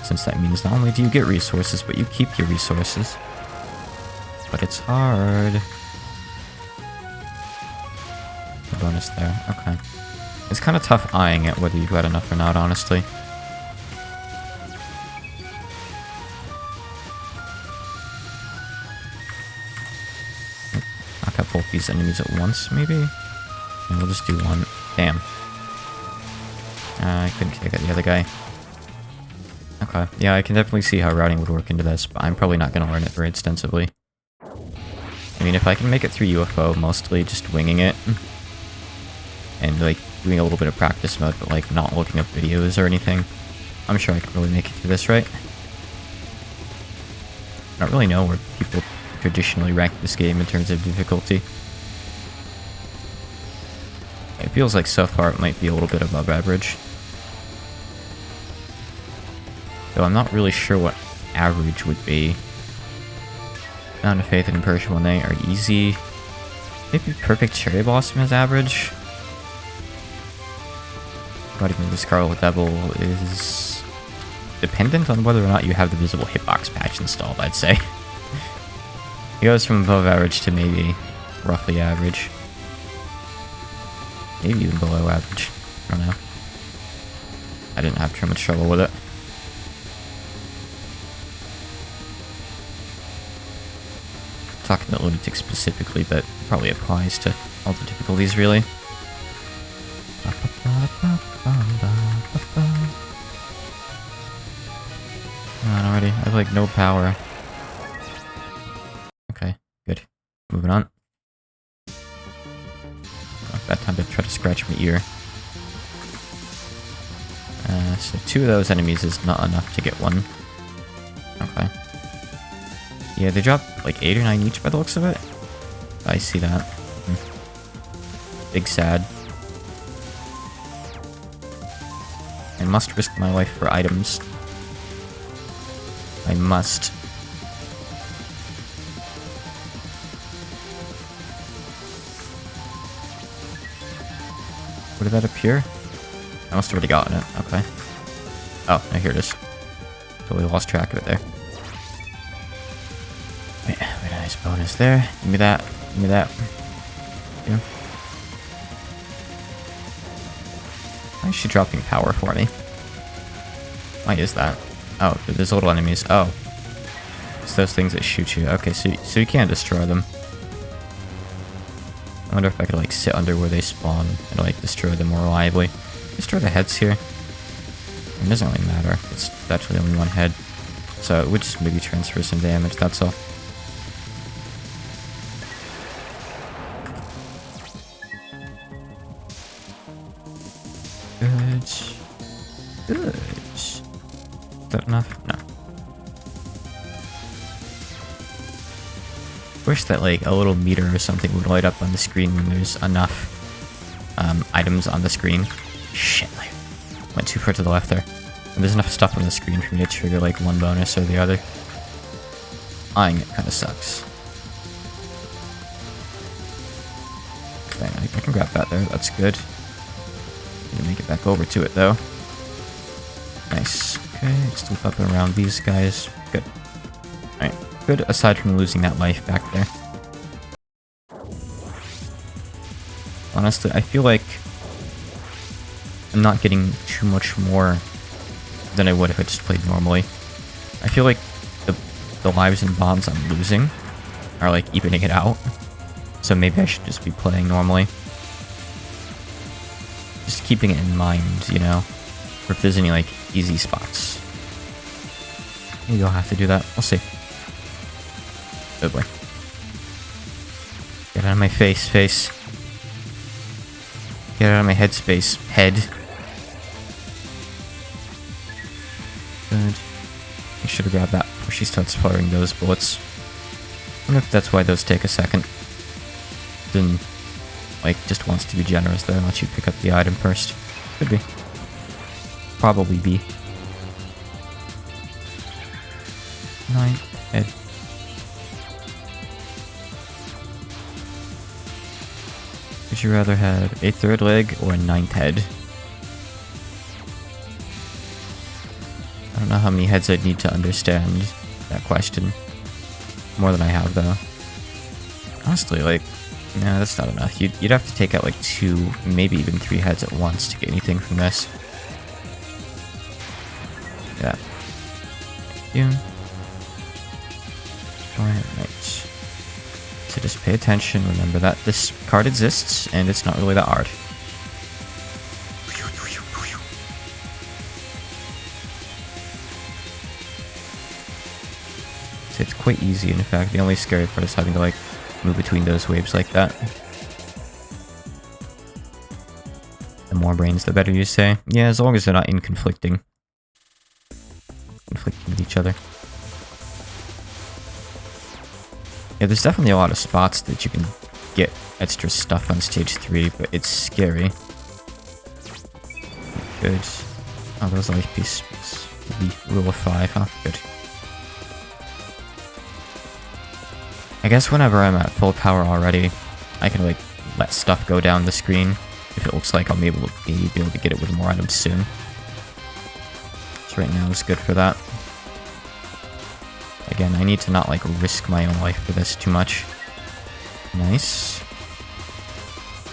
Speaker 1: Since that means not only do you get resources, but you keep your resources. But it's hard. A bonus there. Okay. It's kind of tough eyeing it whether you got enough or not, honestly. Knock out both these enemies at once, maybe? And we'll just do one. Damn. I couldn't take out the other guy. Okay. Yeah, I can definitely see how routing would work into this, but I'm probably not going to learn it very extensively. I mean, if I can make it through UFO, mostly just winging it, and like doing a little bit of practice mode, but like not looking up videos or anything, I'm sure I could really make it through this, right? I don't really know where people traditionally rank this game in terms of difficulty. It feels like so far it might be a little bit above average. Though I'm not really sure what average would be. Mountain of Faith and Imperishable Night are easy. Maybe Perfect Cherry Blossom is average. Guardian of the Scarlet Devil is dependent on whether or not you have the visible hitbox patch installed, I'd say. It goes from above average to maybe roughly average. Maybe even below average. I don't know. I didn't have too much trouble with it. Talking about Lunatic specifically, but probably applies to all the difficulties, really. Come on already. I have like no power. Okay, good. Moving on. Oh, bad time to try to scratch my ear. So 2 of those enemies is not enough to get one. Okay. Yeah, they drop like 8 or 9 each by the looks of it. I see that. Big sad. I must risk my life for items. I must. Where did that appear? I must have already gotten it. Okay. Oh, no, here it is. Totally lost track of it there. Wait, a nice bonus there. Give me that. Give me that. Yeah. Why is she dropping power for me? Why is that? Oh, there's little enemies. Oh. It's those things that shoot you. Okay, so you can destroy them. I wonder if I could like sit under where they spawn and like destroy them more reliably. Destroy the heads here. It doesn't really matter. It's actually only one head. So it would just maybe transfer some damage, that's all. Good. Good. Is that enough? No. Wish that like a little meter or something would light up on the screen when there's enough items on the screen. Shit, I went too far to the left there. When there's enough stuff on the screen for me to trigger like one bonus or the other. Eyeing it kind of sucks. Okay, I can grab that there, that's good. Need to make it back over to it though. Nice. Okay, just loop up and around these guys. Good. Alright, good aside from losing that life back there. Honestly, I feel like I'm not getting too much more than I would if I just played normally. I feel like the lives and bombs I'm losing are like evening it out. So maybe I should just be playing normally. Just keeping it in mind, you know, for if there's any like easy spots. Maybe I'll have to do that. We'll see. Oh boy. Get out of my face. Get out of my headspace. Head. Good. I should have grabbed that before she starts firing those bullets. I wonder if that's why those take a second. Then, like, just wants to be generous there and let you pick up the item first. Could be. Probably be. 9. Head. Would you rather have a 3rd leg or a 9th head? I don't know how many heads I'd need to understand that question. More than I have, though. Honestly, like, no, that's not enough. You'd have to take out, like, 2, maybe even 3 heads at once to get anything from this. Yeah. Thank you. Right. So just pay attention, remember that this card exists, and it's not really that hard. So it's quite easy, in fact. The only scary part is having to, like, move between those waves like that. The more brains, the better, you say? Yeah, as long as they're not conflicting with each other. Yeah, there's definitely a lot of spots that you can get extra stuff on stage 3, but it's scary. Good. Oh, those life pieces. Rule of 5, huh? Good. I guess whenever I'm at full power already, I can like let stuff go down the screen if it looks like I'll be able to get it with more items soon. So right now is good for that. Again, I need to not like risk my own life for this too much. Nice.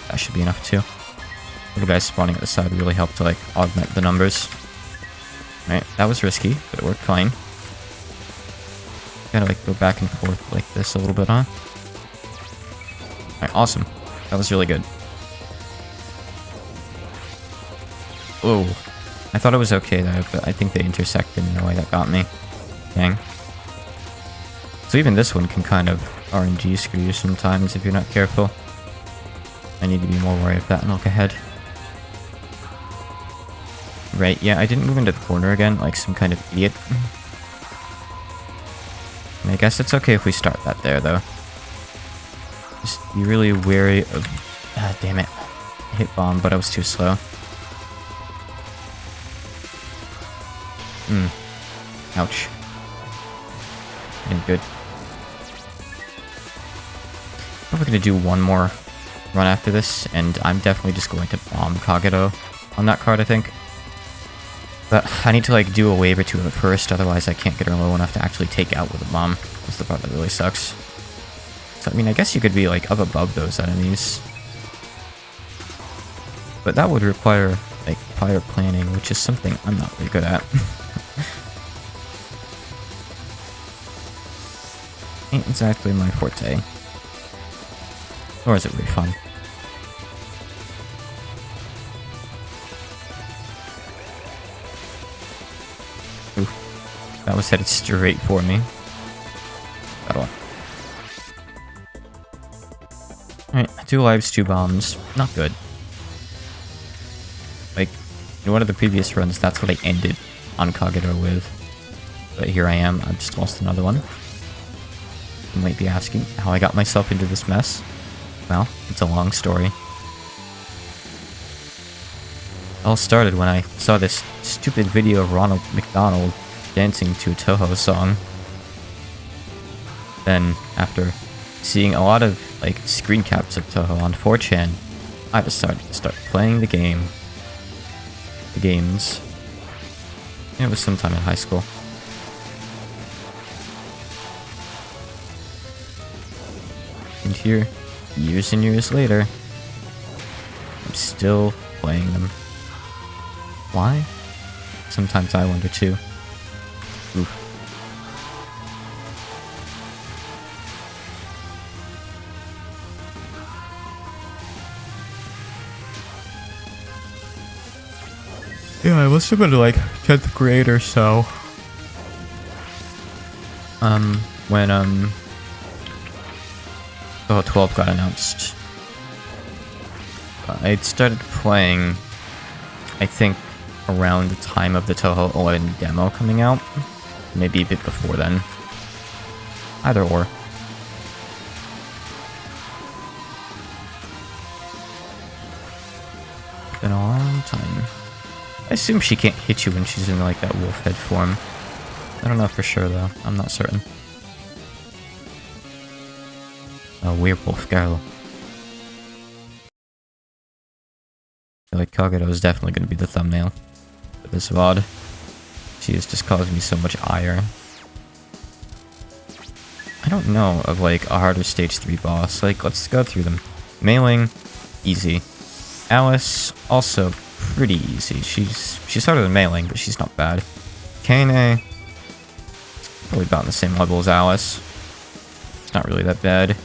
Speaker 1: That should be enough too. Little guys spawning at the side really helped to like augment the numbers. Alright, that was risky, but it worked fine. Gotta like go back and forth like this a little bit, huh? Alright, awesome. That was really good. Whoa. I thought it was okay though, but I think they intersected in a way that got me. Dang. So even this one can kind of RNG screw you sometimes if you're not careful. I need to be more wary of that and look ahead. Right, yeah, I didn't move into the corner again like some kind of idiot. I guess it's okay if we start that there, though. Just be really wary of... Ah, damn it. I hit bomb, but I was too slow. Ouch. Ain't good. I'm gonna do one more run after this, and I'm definitely just going to bomb Kagero on that card, I think. But I need to like do a wave or two of it first, otherwise I can't get her low enough to actually take out with a bomb. That's the part that really sucks. So I mean, I guess you could be like up above those enemies. But that would require like prior planning, which is something I'm not very good at. Ain't exactly my forte. Or is it really fun? That was headed straight for me. Alright, 2 lives, 2 bombs. Not good. Like, in one of the previous runs, that's what I ended on Kagero with. But here I am, I've just lost another one. You might be asking how I got myself into this mess. Well, it's a long story. It all started when I saw this stupid video of Ronald McDonald dancing to a Toho song. Then, after seeing a lot of like screen caps of Toho on 4chan, I decided to start playing the game. The games. And it was sometime in high school. And here, years and years later, I'm still playing them. Why? Sometimes I wonder too. Oof. Yeah, I must have been like 10th grade or so. When Toho 12 got announced. I started playing, I think, around the time of the Toho 11 demo coming out. Maybe a bit before then. Either or. Been a long time. I assume she can't hit you when she's in like that wolf head form. I don't know for sure though. I'm not certain. A werewolf girl. I feel like Kagero is definitely going to be the thumbnail for this VOD. She is just causing me so much ire. I don't know of like a harder stage 3 boss. Like, let's go through them. Mailing, easy. Alice, also pretty easy. She's harder than Mailing, but she's not bad. Kane, probably about on the same level as Alice. It's not really that bad.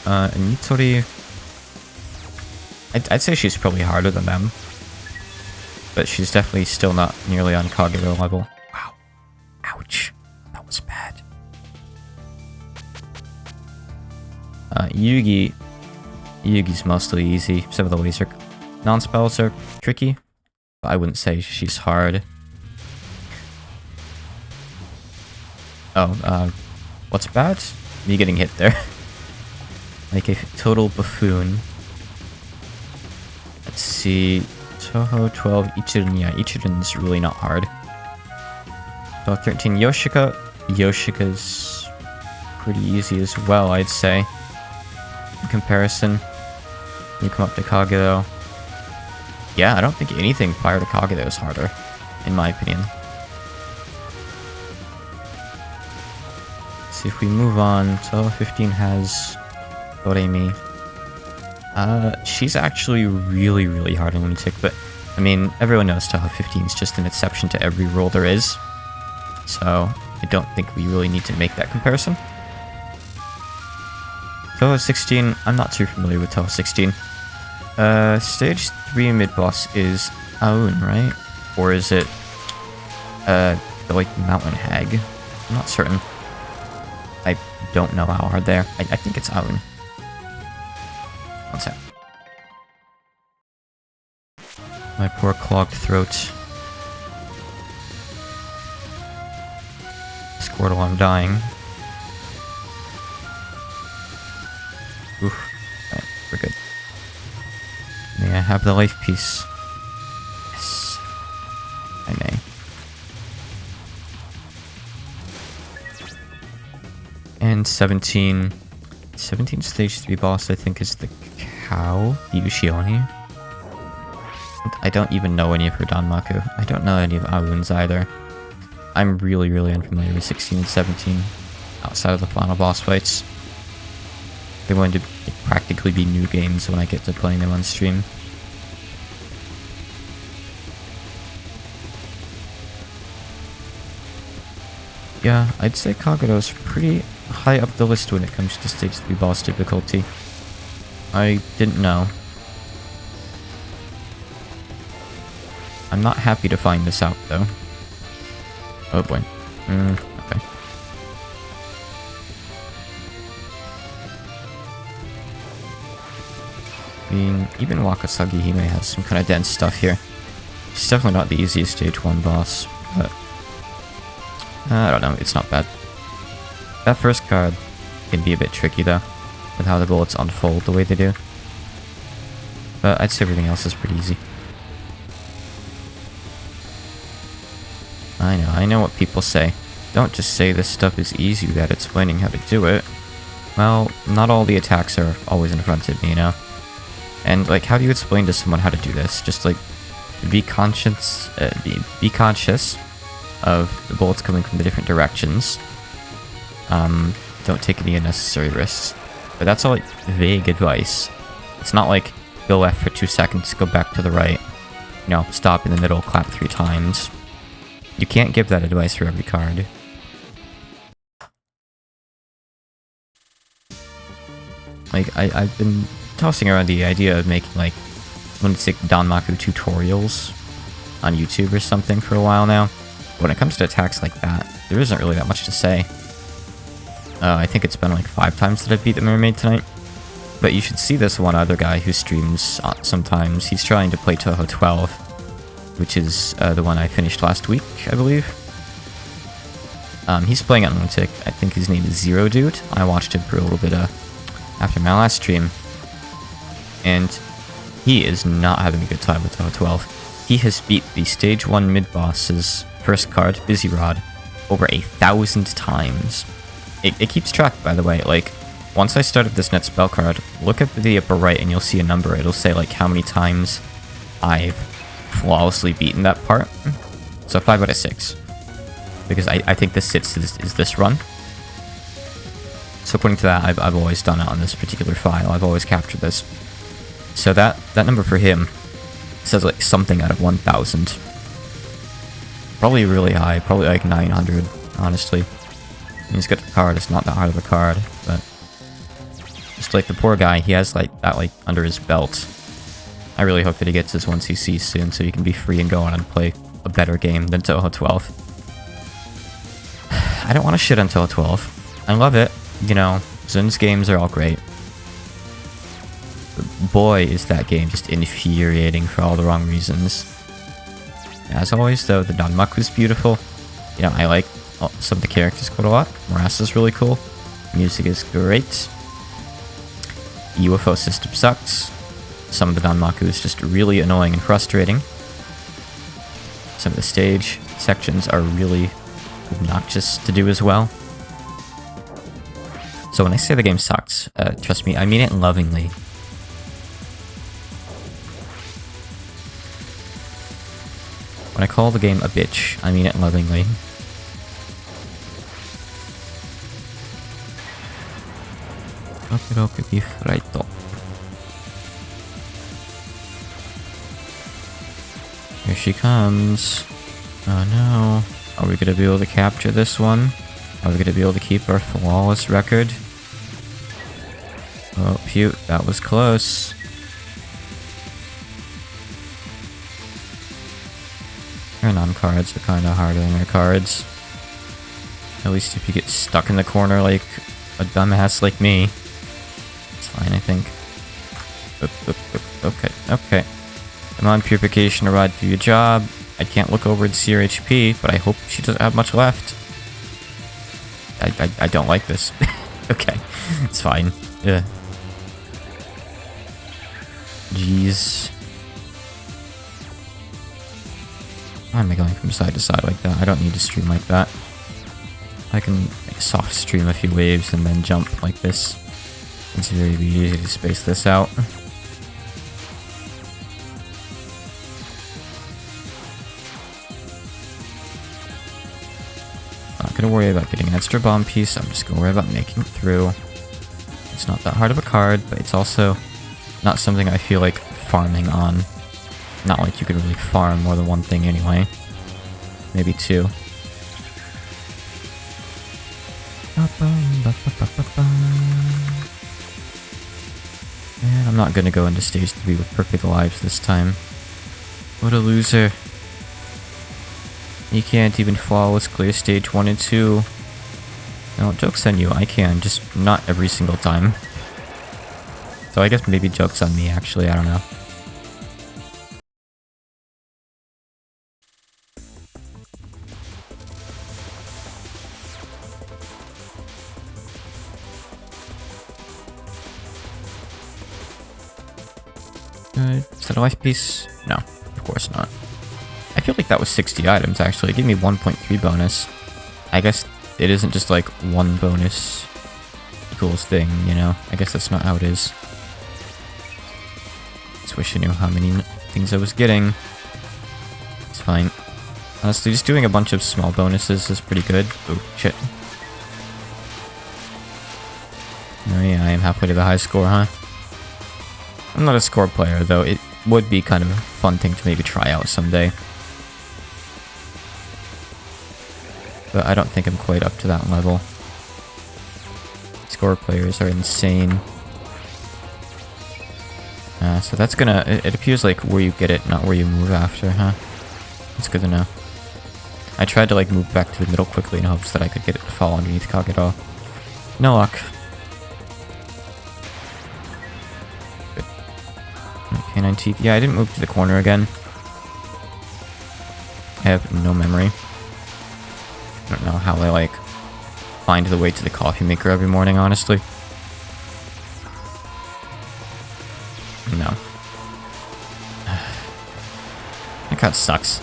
Speaker 1: And Nitori, I'd say she's probably harder than them. But she's definitely still not nearly on Kagero level. Wow. Ouch. That was bad. Yugi's mostly easy. Some of the laser non-spells are tricky. But I wouldn't say she's hard. Oh, what's bad? Me getting hit there. Like a total buffoon. Let's see. Toho 12, Ichirin. Yeah, Ichirin's really not hard. Toho 13, Yoshika. Yoshika's pretty easy as well, I'd say. In comparison, you come up to Kageto. Yeah, I don't think anything prior to Kageto is harder, in my opinion. Let's see if we move on. So 15 has Doremi. She's actually really hard in Lunatic, but I mean, everyone knows Tahoe 15 is just an exception to every rule there is. So I don't think we really need to make that comparison. Tahoe 16, I'm not too familiar with Tahoe 16. Stage 3 mid-boss is Aoun, right? Or is it, the, like, Mountain Hag? I'm not certain. I don't know how hard they are. I think it's Aoun. One sec. My poor clogged throat. Squirtle, I'm dying. Oof. Alright, we're good. May I have the life piece? Yes. I may. And 17. 17 stage 3 boss, I think, is the cow, the Ushioni. I don't even know any of her Danmaku. I don't know any of Aoun's either. I'm really unfamiliar with 16 and 17, outside of the final boss fights. They're going to practically be new games when I get to playing them on stream. Yeah, I'd say Kageto's pretty high up the list when it comes to stage 3 boss difficulty. I didn't know. I'm not happy to find this out, though. Oh boy. Okay. I mean, even Wakasagi Hime has some kind of dense stuff here. It's definitely not the easiest stage 1 boss, but... I don't know, it's not bad. That first card can be a bit tricky, though, with how the bullets unfold the way they do. But I'd say everything else is pretty easy. I know what people say. Don't just say this stuff is easy without explaining how to do it. Well, not all the attacks are always in front of me, you know? And, like, how do you explain to someone how to do this? Just, like, be conscious of the bullets coming from the different directions. Don't take any unnecessary risks. But that's all, like, vague advice. It's not like, go left for 2 seconds, go back to the right. You know, stop in the middle, clap 3 times. You can't give that advice for every card. Like, I've been tossing around the idea of making, like, Lunatic Danmaku tutorials on YouTube or something for a while now. But when it comes to attacks like that, there isn't really that much to say. I think it's been like 5 times that I beat the Mermaid tonight. But you should see this one other guy who streams sometimes. He's trying to play Touhou 12, which is the one I finished last week, I believe. He's playing on Lunatic. I think his name is Zero Dude. I watched him for a little bit after my last stream. And he is not having a good time with Touhou 12. He has beat the Stage 1 mid-boss's first card, Busy Rod, over 1,000 times. It keeps track, by the way. Like, once I started this net spell card, look up to the upper right and you'll see a number. It'll say, like, how many times I've flawlessly beaten that part. So 5 out of 6. Because I think this is this run. So according to that, I've always done it on this particular file. I've always captured this. So that number for him says like something out of 1,000. Probably really high, probably like 900, honestly. And he's got the card, it's not that hard of a card, but just like the poor guy, he has like that like under his belt. I really hope that he gets his 1cc soon so he can be free and go on and play a better game than Touhou 12. I don't want to shit on Touhou 12. I love it, you know, Zun's games are all great. But boy, is that game just infuriating for all the wrong reasons. As always, though, the Danmaku is beautiful. You know, I like some of the characters quite a lot. Murasa's really cool. Music is great. The UFO system sucks. Some of the Danmaku is just really annoying and frustrating. Some of the stage sections are really obnoxious to do as well. So when I say the game sucked, trust me, I mean it lovingly. When I call the game a bitch, I mean it lovingly. Okidoki beef frito. Here she comes. Oh no. Are we gonna be able to capture this one? Are we gonna be able to keep our flawless record? Oh, phew, that was close. Turn-on cards are kinda harder than our cards. At least if you get stuck in the corner like a dumbass like me. It's fine, I think. Okay, okay. Come on, Purification, to ride through your job. I can't look over and see her HP, but I hope she doesn't have much left. I don't like this. Okay, it's fine. Yeah. Jeez. Why am I going from side to side like that? I don't need to stream like that. I can like, soft stream a few waves and then jump like this. It's very easy to space this out. Not gonna worry about getting an extra bomb piece, I'm just gonna worry about making it through. It's not that hard of a card, but it's also not something I feel like farming on. Not like you could really farm more than one thing anyway. Maybe two. And I'm not gonna go into stage 3 with perfect lives this time. What a loser. You can't even flawless clear stage 1 and 2. No, joke's on you, I can, just not every single time. So I guess maybe joke's on me, actually, I don't know. Is that a life piece? No, of course not. I feel like that was 60 items, actually. It gave me 1.3 bonus. I guess it isn't just like one bonus equals thing, you know? I guess that's not how it is. Just wish I knew how many things I was getting. It's fine. Honestly, just doing a bunch of small bonuses is pretty good. Oh, shit. Oh yeah, I am halfway to the high score, huh? I'm not a score player, though. It would be kind of a fun thing to maybe try out someday. But I don't think I'm quite up to that level. Score players are insane. So that's gonna... It appears like where you get it, not where you move after, huh? That's good to know. I tried to like move back to the middle quickly in hopes that I could get it to fall underneath Kagero. No luck. Good. Canine teeth. Yeah, I didn't move to the corner again. I have no memory. I don't know how I like find the way to the coffee maker every morning, honestly. No. That card sucks.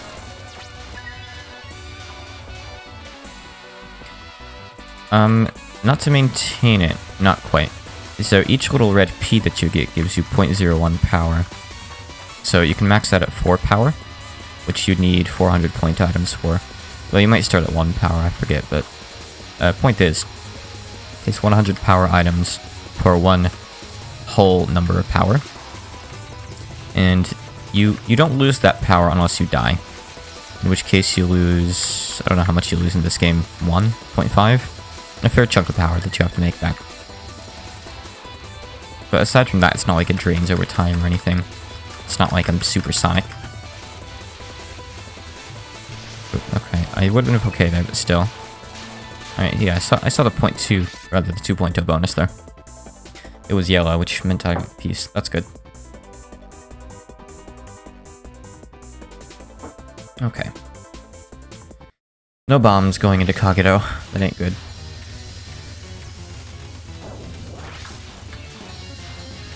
Speaker 1: Not to maintain it, not quite. So each little red P that you get gives you 0.01 power. So you can max that at 4 power, which you'd need 400 point items for. Well, you might start at 1 power, I forget, but point is, it's 100 power items per one whole number of power. And you don't lose that power unless you die. In which case you lose, I don't know how much you lose in this game, 1.5? A fair chunk of power that you have to make back. But aside from that, it's not like it drains over time or anything. It's not like I'm supersonic. Okay, I would have been okay there, but still. Alright, yeah, I saw the 0.2, rather the 2.0 bonus there. It was yellow, which meant I got a piece. That's good. Okay. No bombs going into Kagero. That ain't good.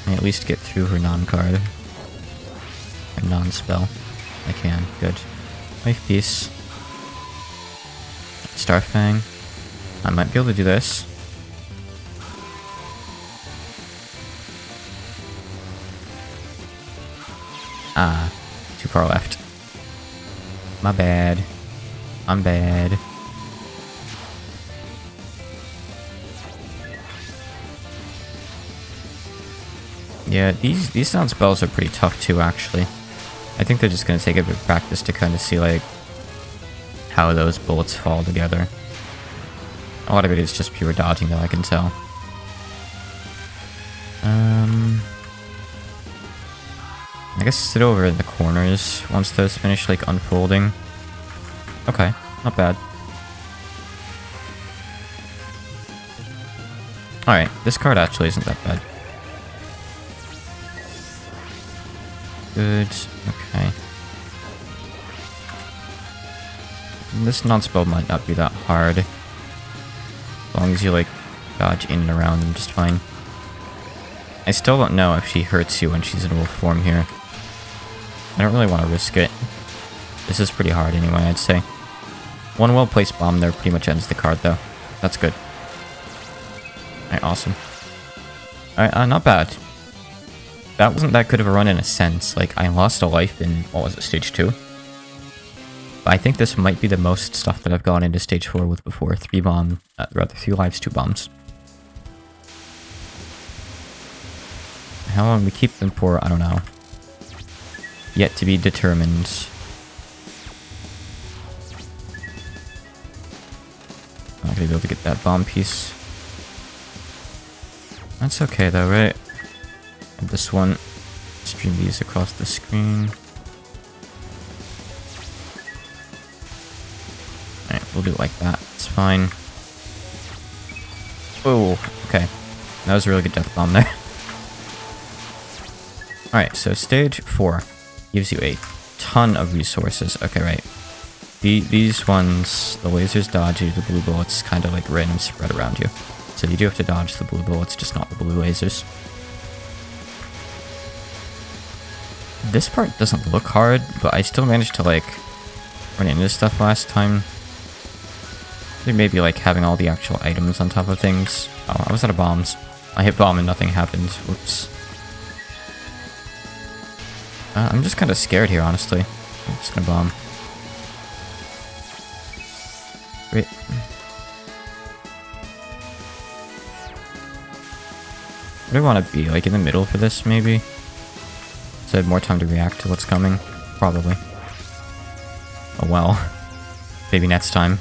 Speaker 1: I at least get through her non-card. Her non-spell. I can. Good. Life piece. Starfang. I might be able to do this. Ah, too far left. My bad. I'm bad. Yeah, these sound spells are pretty tough too, actually. I think they're just gonna take a bit of practice to kind of see, like, how those bullets fall together. A lot of it is just pure dodging, though, I can tell. I guess sit over in the corners once those finish, like, unfolding. Okay, not bad. Alright, this card actually isn't that bad. Good, okay. This non-spell might not be that hard. As long as you, like, dodge in and around them just fine. I still don't know if she hurts you when she's in wolf form here. I don't really want to risk it. This is pretty hard anyway, I'd say. One well-placed bomb there pretty much ends the card, though. That's good. Alright, awesome. Alright, not bad. That wasn't that good of a run in a sense. Like, I lost a life in, what was it, stage 2? But I think this might be the most stuff that I've gone into stage 4 with before. 3 lives, 2 bombs. How long we keep them for, I don't know. Yet to be determined. I'm not gonna be able to get that bomb piece. That's okay though, right? And this one. Stream these across the screen. Alright, we'll do it like that. It's fine. Oh, okay. That was a really good death bomb there. Alright, so stage 4 gives you a ton of resources. Okay, right. These ones, the lasers dodge you, the blue bullets kind of like random spread around you. So you do have to dodge the blue bullets, just not the blue lasers. This part doesn't look hard, but I still managed to like run into stuff last time. I think maybe like having all the actual items on top of things. Oh, I was out of bombs. I hit bomb and nothing happened. Whoops. I'm just kind of scared here, honestly. I'm just gonna bomb. Great. What do I want to be? Like in the middle for this, maybe? So I have more time to react to what's coming? Probably. Oh well. Maybe next time.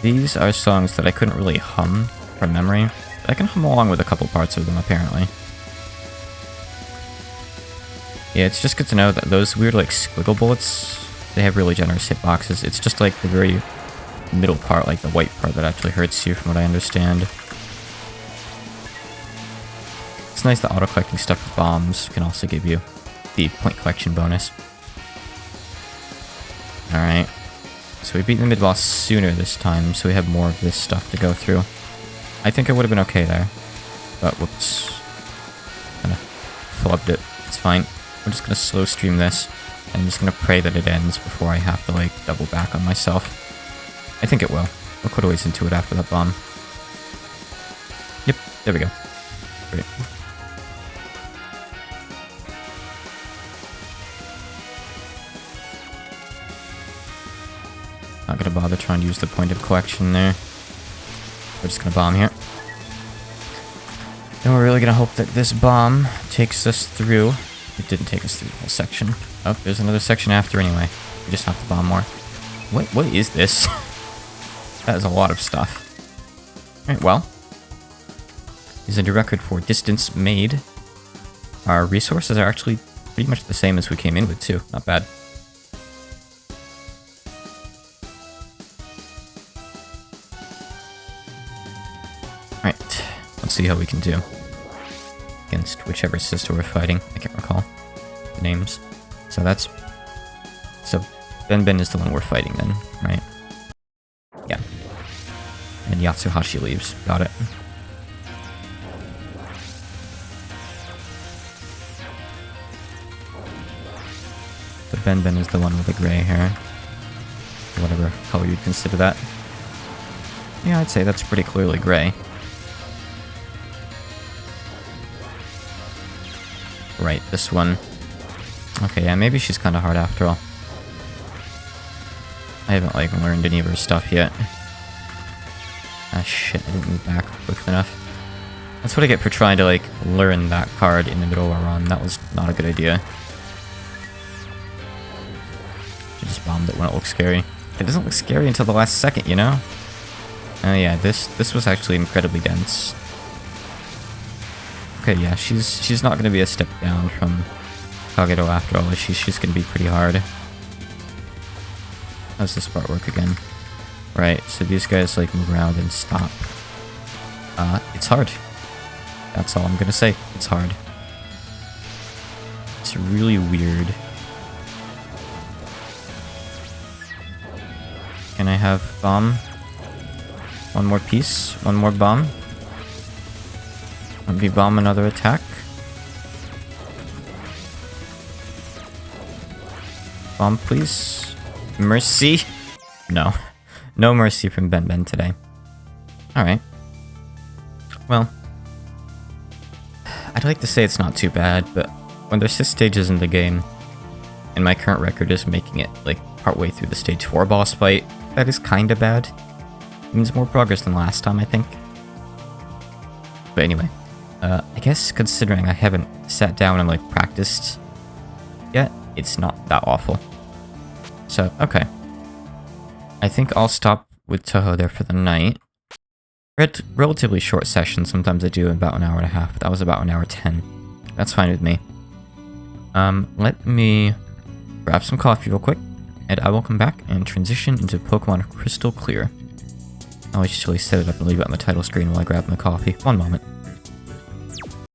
Speaker 1: These are songs that I couldn't really hum from memory, but I can hum along with a couple parts of them, apparently. Yeah, it's just good to know that those weird, like, squiggle bullets, they have really generous hitboxes. It's just, like, the very middle part, like the white part, that actually hurts you, from what I understand. It's nice that auto-collecting stuff with bombs can also give you the point collection bonus. Alright. So we beat the mid-boss sooner this time, so we have more of this stuff to go through. I think I would have been okay there. But whoops. Kinda flubbed it. It's fine. We're just gonna slow stream this. And I'm just gonna pray that it ends before I have to, like, double back on myself. I think it will. We'll put a ways into it after that bomb. Yep, there we go. Great. Not gonna bother trying to use the point of collection there. We're just gonna bomb here. And we're really gonna hope that this bomb takes us through. It didn't take us through the whole section. Oh, there's another section after anyway. We just have to bomb more. What is this? That is a lot of stuff. Alright, well. Is a new record for distance made. Our resources are actually pretty much the same as we came in with, too. Not bad. Alright, let's see how we can do. Against whichever sister we're fighting. I can't recall the names. So that's... So, Ben is the one we're fighting then, right? Yeah. And Yatsuhashi leaves. Got it. The Ben Ben is the one with the gray hair. Whatever color you'd consider that. Yeah, I'd say that's pretty clearly gray. Right, this one. Okay, yeah, maybe she's kind of hard after all. I haven't, like, learned any of her stuff yet. Ah, shit, I didn't move back quick enough. That's what I get for trying to, like, learn that card in the middle of a run. That was not a good idea. I just bombed it when it looked scary. It doesn't look scary until the last second, you know? Oh yeah, this was actually incredibly dense. Okay, yeah, she's not gonna be a step down from Kageto after all. She's gonna be pretty hard. How's this part work again? Right, so these guys like move around and stop. It's hard. That's all I'm gonna say. It's hard. It's really weird. Can I have bomb? One more piece? One more bomb? Let me bomb another attack. Bomb, please. Mercy? No. No mercy from Ben Ben today. Alright. Well. I'd like to say it's not too bad, but when there's 6 stages in the game, and my current record is making it, like, partway through the stage 4 boss fight, that is kinda bad. It means more progress than last time, I think. But anyway. I guess considering I haven't sat down and, like, practiced yet, it's not that awful. So, okay. I think I'll stop with Toho there for the night. Relatively short session. Sometimes I do about an hour and a half. That was about an hour 10. That's fine with me. Let me grab some coffee real quick, and I will come back and transition into Pokemon Crystal Clear. I'll actually set it up and leave it on the title screen while I grab my coffee. One moment.